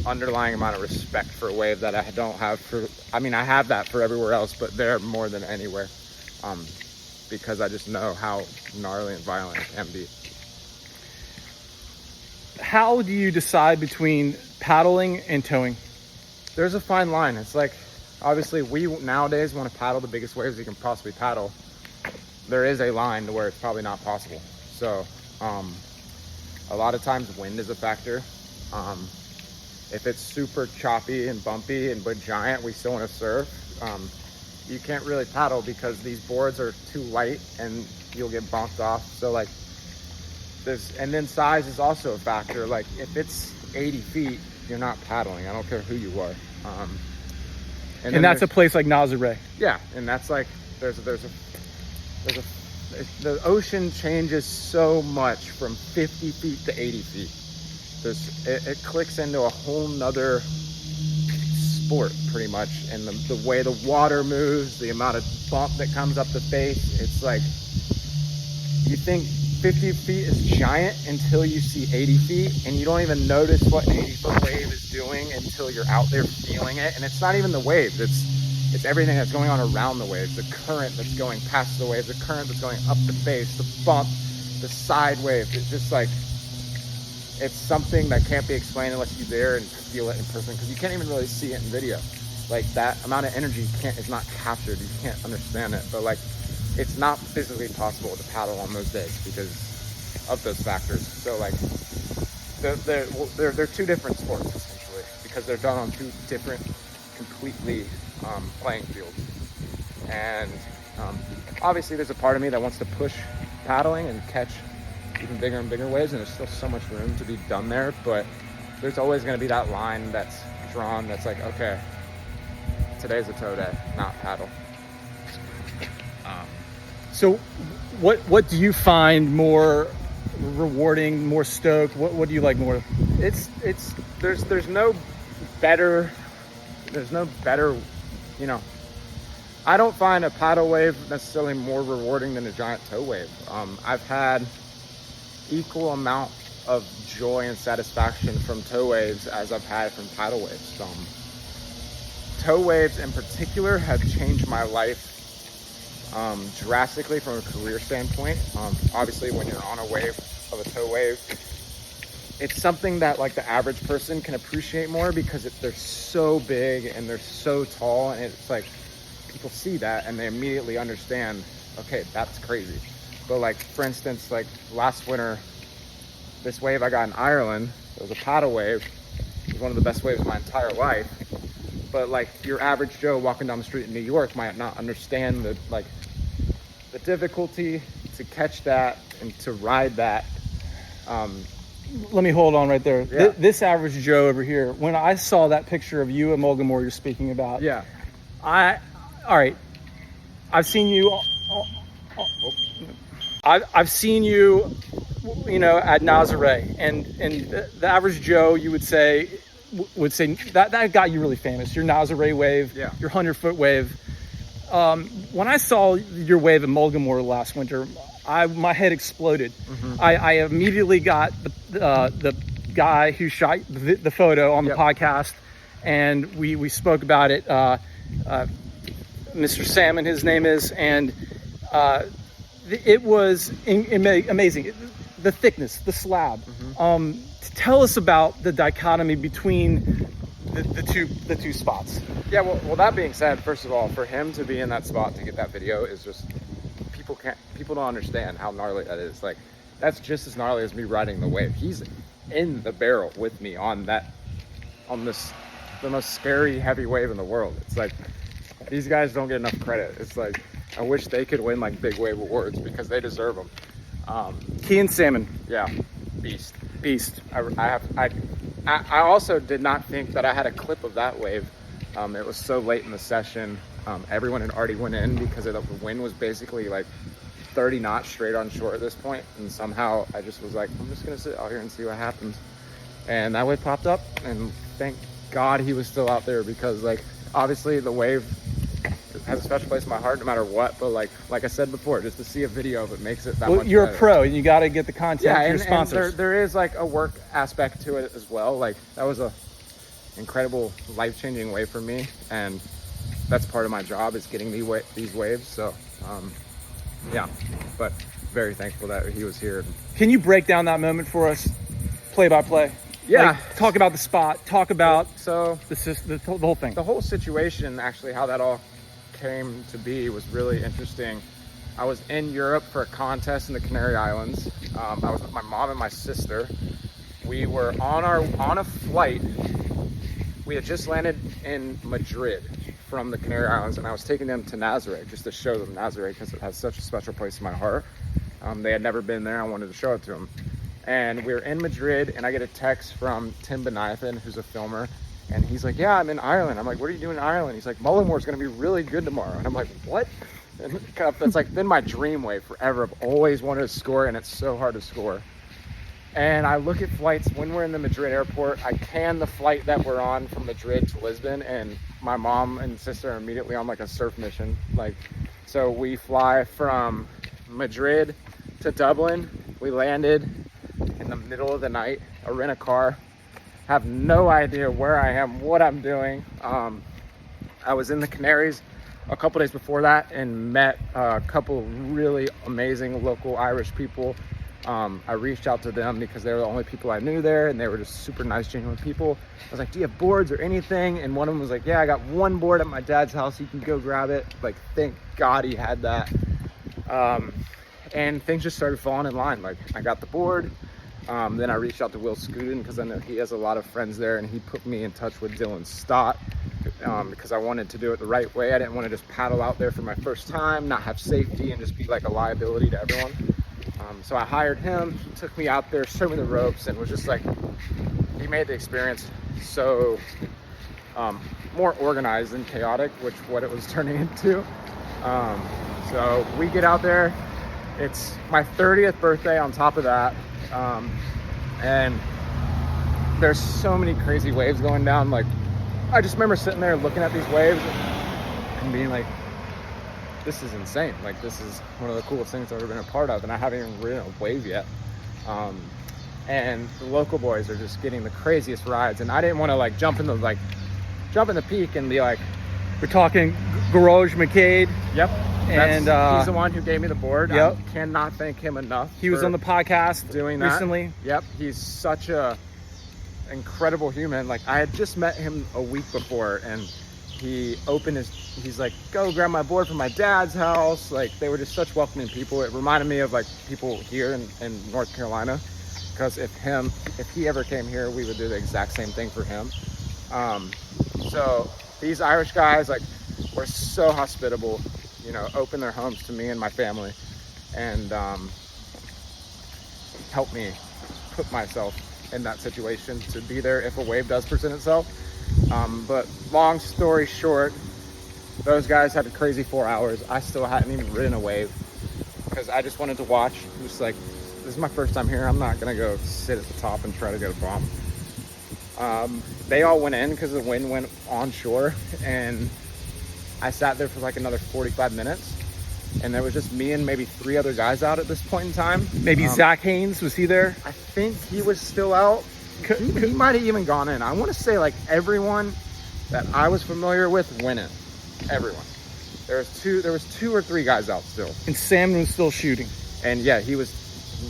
underlying amount of respect for a wave that I don't have I have that for everywhere else, but there more than anywhere, because I just know how gnarly and violent it can be. How do you decide between paddling and towing? There's a fine line. It's obviously we nowadays want to paddle the biggest waves you can possibly paddle. There is a line to where it's probably not possible. So a lot of times wind is a factor. If it's super choppy and bumpy but giant, we still want to surf. You can't really paddle because these boards are too light and you'll get bonked off. So and then size is also a factor. If it's 80 feet, you're not paddling. I don't care who you are. And that's a place like Nazare. Yeah, and that's the ocean changes so much from 50 feet to 80 feet. It clicks into a whole nother sport pretty much, and the way the water moves, the amount of bump that comes up the face, it's you think 50 feet is giant until you see 80 feet, and you don't even notice what an 80-foot wave is doing until you're out there feeling it. And it's not even the waves, it's everything that's going on around the waves, the current that's going past the waves, the current that's going up the face, the bump, the side waves. It's just it's something that can't be explained unless you're there and feel it in person, because you can't even really see it in video. That amount of energy is not captured. You can't understand it. But it's not physically possible to paddle on those days because of those factors. So they're two different sports essentially, because they're done on two different completely playing fields. And obviously there's a part of me that wants to push paddling and catch even bigger and bigger waves, and there's still so much room to be done there, but there's always going to be that line that's drawn that's like, okay, today's a tow day, not paddle. So what do you find more rewarding, more stoked? What do you like more? There's no better, you know, I don't find a paddle wave necessarily more rewarding than a giant tow wave. I've had equal amount of joy and satisfaction from tow waves as I've had from paddle waves. Tow waves in particular have changed my life drastically from a career standpoint. Obviously, when you're on a wave of a tow wave, it's something that like the average person can appreciate more because they're so big and they're so tall, and it's like people see that and they immediately understand, okay, that's crazy. But like, for instance, like last winter, this wave I got in Ireland, it was a paddle wave. It was one of the best waves of my entire life. But like your average Joe walking down the street in New York might not understand the difficulty to catch that and to ride that. Let me hold on right there. Yeah. This average Joe over here, when I saw that picture of you at Mulgamore you're speaking about, Yeah. all right, I've seen you. I've seen you, you know, at Nazare, and the average Joe, you would say that got you really famous. Your Nazare wave, Yeah. your 100-foot wave. When I saw your wave at Mulgamore last winter, my head exploded. Mm-hmm. I immediately got the guy who shot the photo on the Yep. podcast, and we spoke about it. Mr. Salmon, his name is, and it was amazing. The thickness, the slab. Mm-hmm. Tell us about the dichotomy between the two spots. Yeah, well, that being said, first of all, for him to be in that spot to get that video is just, people don't understand how gnarly that is. Like, that's just as gnarly as me riding the wave. He's in the barrel with me on the most scary heavy wave in the world. It's like, these guys don't get enough credit. It's like, I wish they could win like big wave awards because they deserve them. Key and Salmon. Yeah, beast. I also did not think that I had a clip of that wave. It was so late in the session. Everyone had already went in because the wind was basically like 30 knots straight on shore at this point. And somehow I just was like, I'm just going to sit out here and see what happens. And that wave popped up, and thank God he was still out there, because like, obviously the wave has a special place in my heart no matter what, but like I said before, just to see a video of it makes it that much you're better. a pro, and you got to get the content to your sponsors. And there is like a work aspect to it as well. Like, that was a incredible life-changing wave for me, and that's part of my job, is getting these waves. So yeah, but very thankful that he was here. Can you break down that moment for us, play by play? Yeah. Like, talk about the spot, talk about So the whole thing. the whole situation, actually, how that all came to be was really interesting. I was in Europe for a contest in the Canary Islands. I was with my mom and my sister. We were on a flight. We had just landed in Madrid from the Canary Islands, and I was taking them to Nazare just to show them Nazare because it has such a special place in my heart. They had never been there. I wanted to show it to them. And we were in Madrid, and I get a text from Tim Benithan, who's a filmer, and he's like, yeah, I'm in Ireland. I'm like, what are you doing in Ireland? He's like, Mullamore's going to be really good tomorrow. And I'm like, what? And that's like been my dream wave forever. I've always wanted to score, and it's so hard to score. And I look at flights when we're in the Madrid airport. I can the flight that we're on from Madrid to Lisbon, and my mom and sister are immediately on like a surf mission. Like, so we fly from Madrid to Dublin. We landed in the middle of the night. I rent a car, have no idea where I am, what I'm doing. I was in the Canaries a couple days before that and met a couple really amazing local Irish people. I reached out to them because they were the only people I knew there, and they were just super nice, genuine people. I was like, do you have boards or anything? And one of them was like, yeah, I got one board at my dad's house. You can go grab it. Like, thank God he had that. And things just started falling in line. Like, I got the board. Then I reached out to Will Scudin because I know he has a lot of friends there, and he put me in touch with Dylan Stott because I wanted to do it the right way. I didn't want to just paddle out there for my first time, not have safety, and just be like a liability to everyone. So I hired him. He took me out there, showed me the ropes, and was just like, he made the experience so more organized and chaotic, which what it was turning into. So we get out there. It's my 30th birthday on top of that. And there's so many crazy waves going down. Like, I just remember sitting there looking at these waves and being like, this is insane. Like, this is one of the coolest things I've ever been a part of, and I haven't even ridden a wave yet. And the local boys are just getting the craziest rides, and I didn't want to like jump in the peak and be like, We're talking Garage McCade. yep. And he's the one who gave me the board. Yep. I cannot thank him enough. He was on the podcast doing that recently. Yep. He's such a incredible human. Like, I had just met him a week before, and he's like, go grab my board from my dad's house. Like, they were just such welcoming people. It reminded me of like people here in North Carolina, because if he ever came here, we would do the exact same thing for him. So these Irish guys, like, were so hospitable, you know, opened their homes to me and my family, and helped me put myself in that situation to be there if a wave does present itself. But long story short, those guys had a crazy 4 hours. I still hadn't even ridden a wave because I just wanted to watch. Just like, this is my first time here. I'm not gonna go sit at the top and try to get a bomb. They all went in because the wind went onshore, and I sat there for like another 45 minutes, and there was just me and maybe 3 other guys out at this point in time. Maybe Zach Haynes, was he there? I think he was still out. He might have even gone in. I want to say like everyone that I was familiar with went in. Everyone. There was 2 or 3 guys out still. And Sam was still shooting. And yeah, he was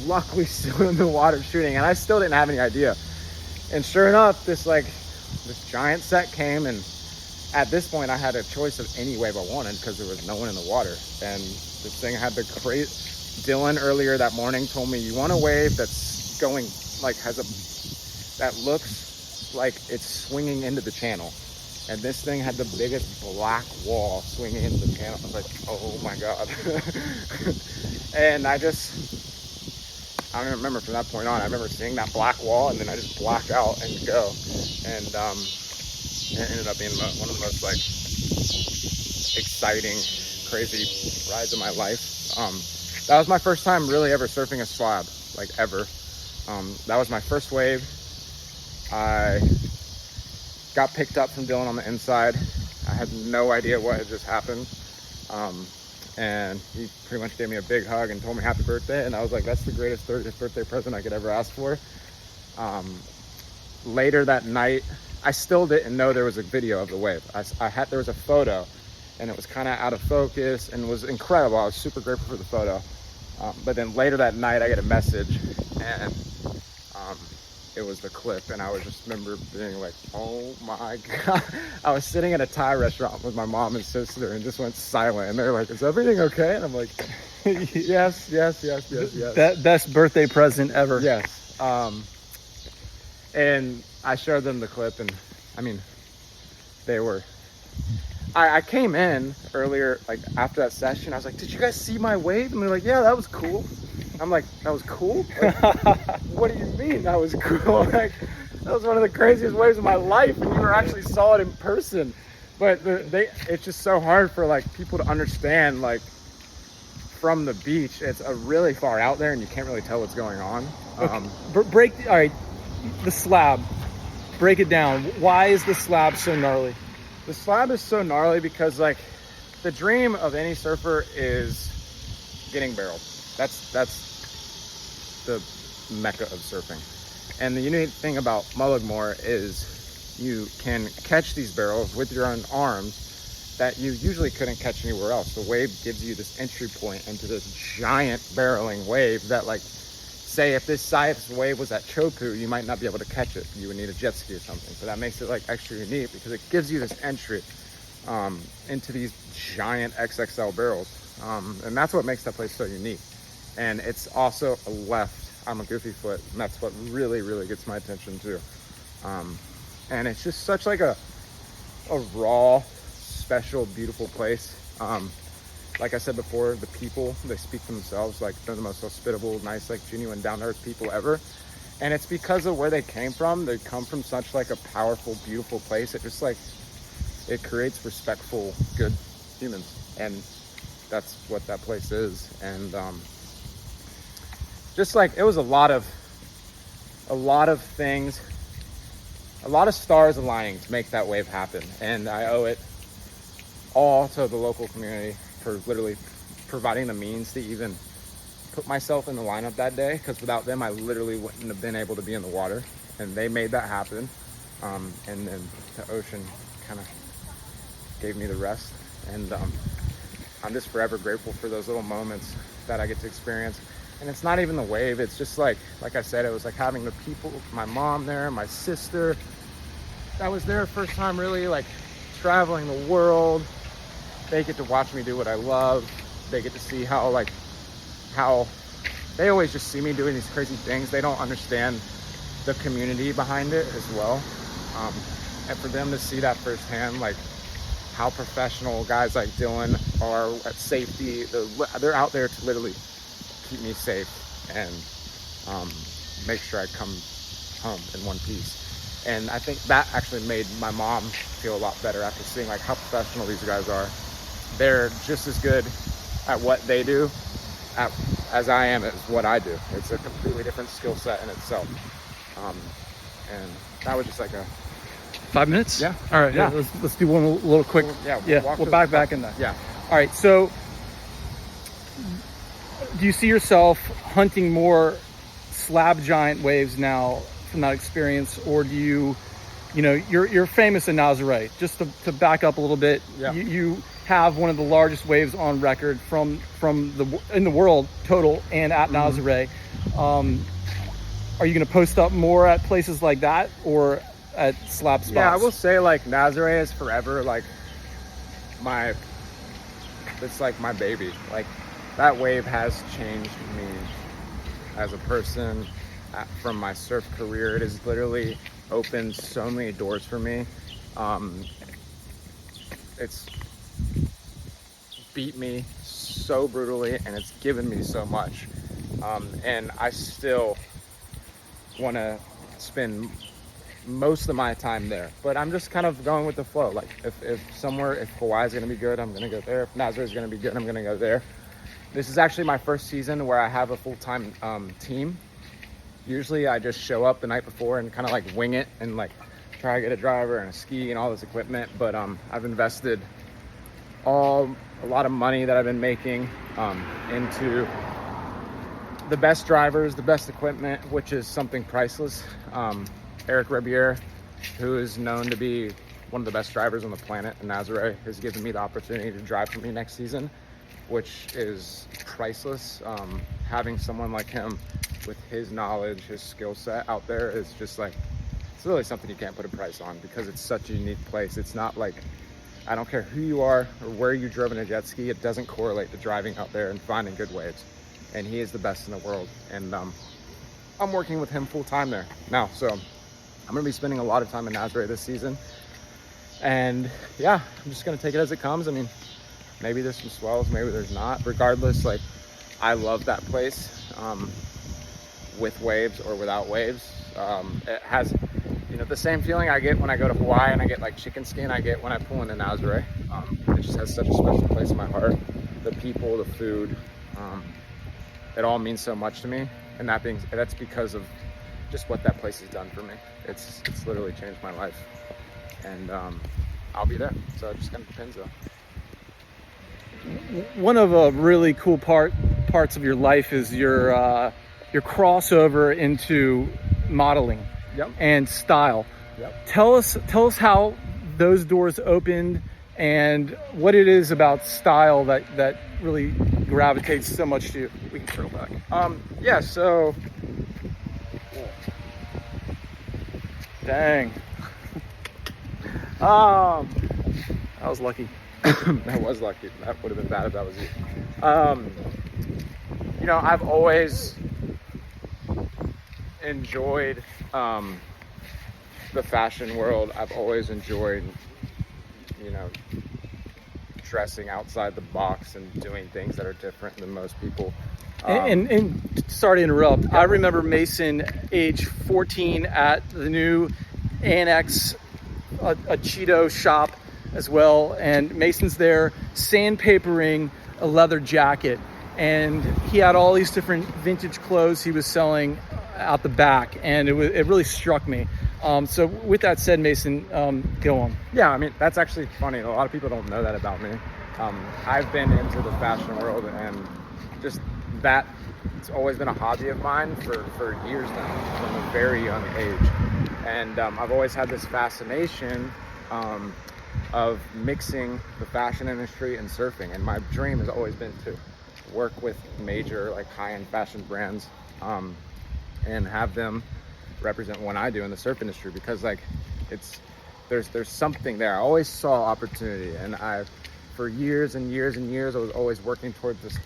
luckily still in the water shooting, and I still didn't have any idea. And sure enough, this giant set came, and at this point I had a choice of any wave I wanted because there was no one in the water. And this thing had the crazy. Dylan earlier that morning told me, you want a wave that's going like that looks like it's swinging into the channel. And this thing had the biggest black wall swinging into the channel. I was like, oh my God. And I don't remember from that point on. I remember seeing that black wall, and then I just blacked out and go. And it ended up being one of the most like exciting, crazy rides of my life. That was my first time really ever surfing a slab, like ever. That was my first wave. I got picked up from Dylan on the inside. I had no idea what had just happened. And he pretty much gave me a big hug and told me happy birthday. And I was like, that's the greatest 30th birthday present I could ever ask for. Later that night, I still didn't know there was a video of the wave. There was a photo, and it was kind of out of focus and was incredible. I was super grateful for the photo. But then later that night, I get a message, and it was the clip, and I was just remember being like, oh my God. I was sitting at a Thai restaurant with my mom and sister and just went silent, and they're like, is everything okay? And I'm like, yes. That best birthday present ever. Yes. And I showed them the clip, and I mean, they were, I came in earlier, like after that session, I was like, did you guys see my wave? And they're like, yeah, that was cool. I'm like, that was cool? Like, what do you mean that was cool? Like, that was one of the craziest waves of my life, and you actually saw it in person. But it's just so hard for like people to understand, like, from the beach, it's really far out there, and you can't really tell what's going on. Okay. All right, the slab. Break it down. Why is the slab so gnarly? The slab is so gnarly because, like, the dream of any surfer is getting barreled. That's the mecca of surfing. And the unique thing about Mullaghmore is you can catch these barrels with your own arms that you usually couldn't catch anywhere else. The wave gives you this entry point into this giant barreling wave that, like, say if this size wave was at Chopu, you might not be able to catch it. You would need a jet ski or something. So that makes it like extra unique because it gives you this entry into these giant XXL barrels. And that's what makes that place so unique. And it's also a left. I'm a goofy foot, and that's what really, really gets my attention too. And it's just such like a raw, special, beautiful place. like I said before, the people, they speak for themselves. Like, they're the most hospitable, nice, like genuine, down-to-earth people ever. And it's because of where they came from. They come from such like a powerful, beautiful place. It just like, it creates respectful, good humans. And that's what that place is. And just like, it was a lot of things, a lot of stars aligning to make that wave happen. And I owe it all to the local community for literally providing the means to even put myself in the lineup that day, because without them I literally wouldn't have been able to be in the water, and they made that happen. And then the ocean kind of gave me the rest, and I'm just forever grateful for those little moments that I get to experience. And it's not even the wave, it's just like I said, it was like having the people, my mom there, my sister that was there first time really like traveling the world. They get to watch me do what I love. They get to see how they always just see me doing these crazy things. They don't understand the community behind it as well. And for them to see that firsthand, like how professional guys like Dylan are at safety, they're out there to literally keep me safe and make sure I come home in one piece. And I think that actually made my mom feel a lot better after seeing like how professional these guys are. They're just as good at what they do as I am at what I do. It's a completely different skill set in itself. And that was just like a 5 minutes? Yeah. All right. Yeah. Let's do one little quick. We'll back in that. Yeah. All right. So, do you see yourself hunting more slab giant waves now from that experience, or do you know, you're famous in Nazare. Just to back up a little bit, Yeah. you have one of the largest waves on record in the world total and at Nazare. Are you going to post up more at places like that or at slab spots? Yeah, I will say like Nazare is forever like it's like my baby. Like that wave has changed me as a person from my surf career. It has literally opened so many doors for me. It's beat me so brutally and it's given me so much. And I still want to spend most of my time there, but I'm just kind of going with the flow. Like if Hawaii is going to be good, I'm going to go there. If Nazare is going to be good, I'm going to go there. This is actually my first season where I have a full-time team. Usually I just show up the night before and kind of like wing it and like try to get a driver and a ski and all this equipment. But I've invested a lot of money that I've been making into the best drivers, the best equipment, which is something priceless. Eric Ribier, who is known to be one of the best drivers on the planet in Nazare, has given me the opportunity to drive for me next season, which is priceless. Having someone like him with his knowledge, his skill set out there is just like, it's really something you can't put a price on because it's such a unique place. It's not like, I don't care who you are or where you drove in a jet ski, it doesn't correlate to driving out there and finding good waves. And he is the best in the world. And I'm working with him full time there now. So I'm gonna be spending a lot of time in Nazare this season. And yeah, I'm just gonna take it as it comes. I mean, maybe there's some swells, maybe there's not. Regardless, like, I love that place with waves or without waves. It has, you know, the same feeling I get when I go to Hawaii and I get like chicken skin I get when I pull into Nazare. It just has such a special place in my heart. The people, the food, it all means so much to me. And that's because of just what that place has done for me. It's literally changed my life. And I'll be there. So it just kind of depends though. One of the really cool parts of your life is your crossover into modeling. Yep. And style. Yep. Tell us how those doors opened and what it is about style that really gravitates so much to you. We can circle back. Yeah, so dang. That was lucky. That was lucky. That would have been bad if that was you. You know, I've always enjoyed the fashion world. I've always enjoyed, you know, dressing outside the box and doing things that are different than most people. And sorry to interrupt. I remember Mason, age 14, at the new Annex, a Cheeto shop as well. And Mason's there sandpapering a leather jacket. And he had all these different vintage clothes he was selling out the back. And it really struck me. So with that said, Mason, go on. Yeah, I mean, that's actually funny. A lot of people don't know that about me. I've been into the fashion world, and just that, it's always been a hobby of mine for years now, from a very young age. And I've always had this fascination of mixing the fashion industry and surfing. And my dream has always been to work with major, like, high-end fashion brands and have them represent what I do in the surf industry, because like there's something there. I always saw opportunity, and for years and years and years I was always working towards this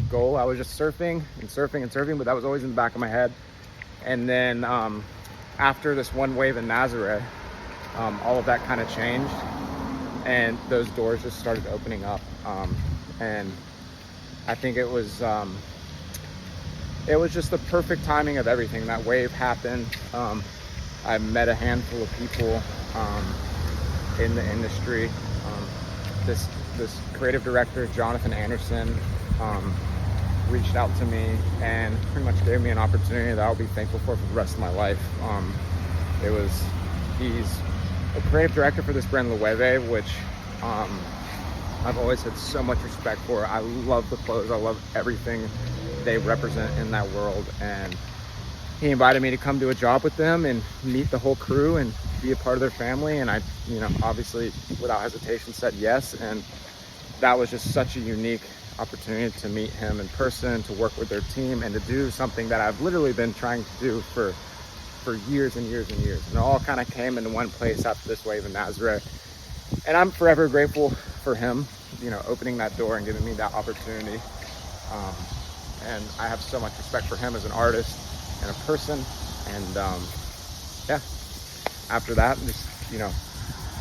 goal. I was just surfing, but that was always in the back of my head. And then after this one wave in Nazareth, all of that kind of changed, and those doors just started opening up. And I think it was just the perfect timing of everything. That wave happened. I met a handful of people in the industry. This creative director, Jonathan Anderson, reached out to me and pretty much gave me an opportunity that I'll be thankful for the rest of my life. He's a creative director for this brand Loewe, which I've always had so much respect for. I love the clothes. I love everything they represent in that world. And he invited me to come do a job with them and meet the whole crew and be a part of their family. And I, obviously without hesitation said yes. And that was just such a unique opportunity to meet him in person, to work with their team, and to do something that I've literally been trying to do for years and years and years. And it all kind of came into one place after this wave in Nazareth. And I'm forever grateful for him, opening that door and giving me that opportunity. And I have so much respect for him as an artist and a person. And after that, just,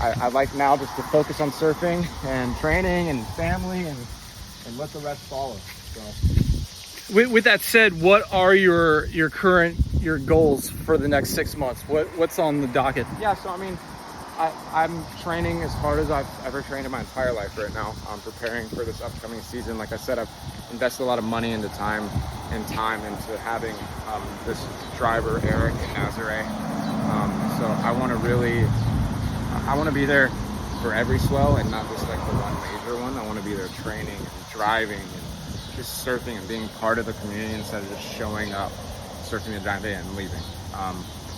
I like now just to focus on surfing and training and family and let the rest follow. So. With that said, what are your goals for the next 6 months? What's on the docket? Yeah, so I mean, I'm training as hard as I've ever trained in my entire life right now. I'm preparing for this upcoming season. Like I said, I've invested a lot of money into time into having this driver, Eric, in Nazareth. So I want to be there for every swell, and not just like the one major one. I want to be there training and driving and just surfing and being part of the community instead of just showing up, surfing a giant day and leaving.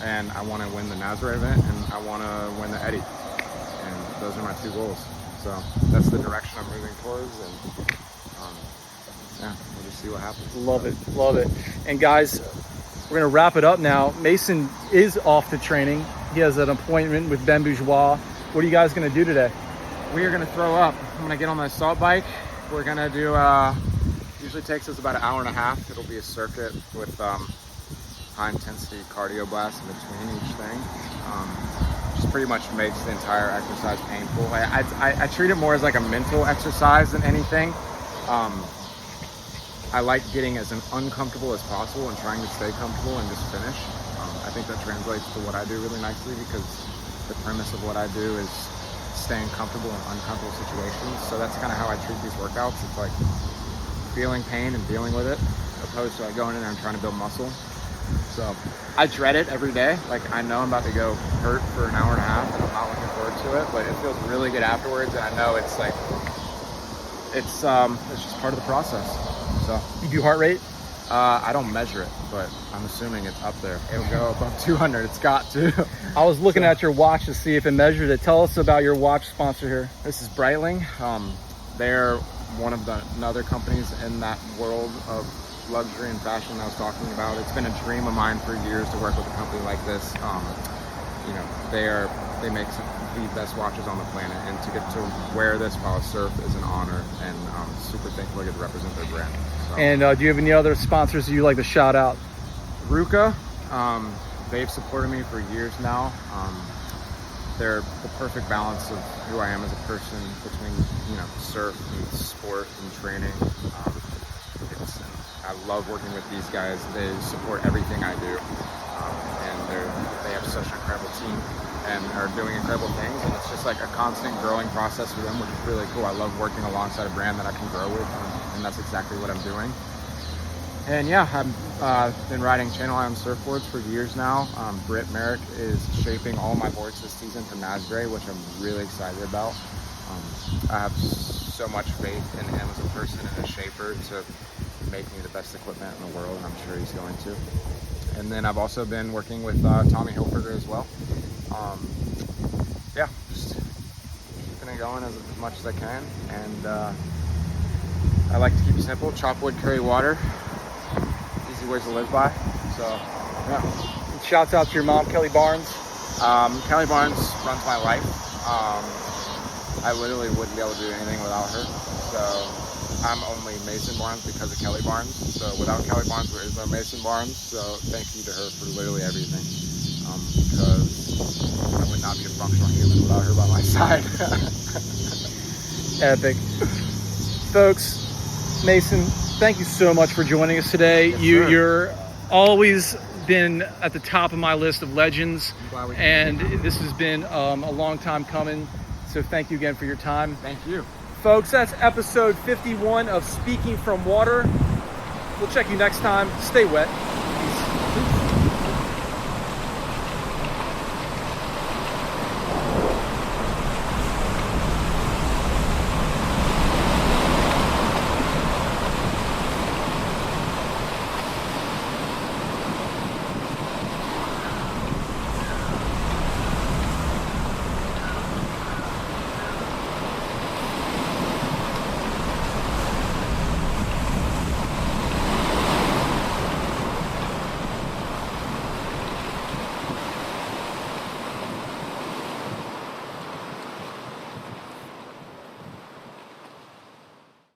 And I want to win the Nazareth event, and I want to win the Eddie. And those are my two goals. So that's the direction I'm moving towards. And we'll just see what happens. Love it. And guys, we're going to wrap it up now. Mason is off to training. He has an appointment with Ben Bourgeois. What are you guys going to do today? We are going to throw up. I'm going to get on the assault bike. We're going to do, usually takes us about an hour and a half. It'll be a circuit with high intensity cardio blast in between each thing. Just pretty much makes the entire exercise painful. I treat it more as like a mental exercise than anything. I like getting as uncomfortable as possible and trying to stay comfortable and just finish. I think that translates to what I do really nicely, because the premise of what I do is staying comfortable in uncomfortable situations. So that's kind of how I treat these workouts. It's like feeling pain and dealing with it, opposed to like going in there and trying to build muscle. So I dread it every day. Like, I know I'm about to go hurt for an hour and a half, and I'm not looking forward to it, but it feels really good afterwards. And I know it's like, it's just part of the process. So You do heart rate? I don't measure it, but I'm assuming it's up there. It'll go above 200. It's got to. I was looking at your watch to see if it measured it. Tell us about your watch sponsor here. This is Breitling. They're one of the other companies in that world of luxury and fashion I was talking about. It's been a dream of mine for years to work with a company like this. They make some of the best watches on the planet, and to get to wear this while I surf is an honor, and I'm super thankful I get to represent their brand. So. And do you have any other sponsors you'd like to shout out? Ruka, they've supported me for years now. they're the perfect balance of who I am as a person between, surf and sport and training. I love working with these guys. They support everything I do, and they have such an incredible team and are doing incredible things. And it's just like a constant growing process for them, which is really cool. I love working alongside a brand that I can grow with, and that's exactly what I'm doing. And yeah, I've been riding channel iron surfboards for years now. Britt Merrick is shaping all my boards this season for Nasbury, which I'm really excited about. I have so much faith in him as a person and a shaper to make me the best equipment in the world, and I'm sure he's going to. And then I've also been working with Tommy Hilfiger as well. Just keeping it going as much as I can. And I like to keep it simple: chop wood, carry water. Easy ways to live by. So yeah. And shouts out to your mom, Kelly Barnes. Kelly Barnes runs my life. I literally wouldn't be able to do anything without her. So I'm only Mason Barnes because of Kelly Barnes. So without Kelly Barnes, there is no Mason Barnes. So thank you to her for literally everything. Because I would not be a functional human without her by my side. Epic. Folks, Mason, thank you so much for joining us today. Yes, You're always been at the top of my list of legends, and this has been a long time coming. So thank you again for your time. Thank you. Folks, that's episode 51 of Speaking from Water. We'll check you next time. Stay wet.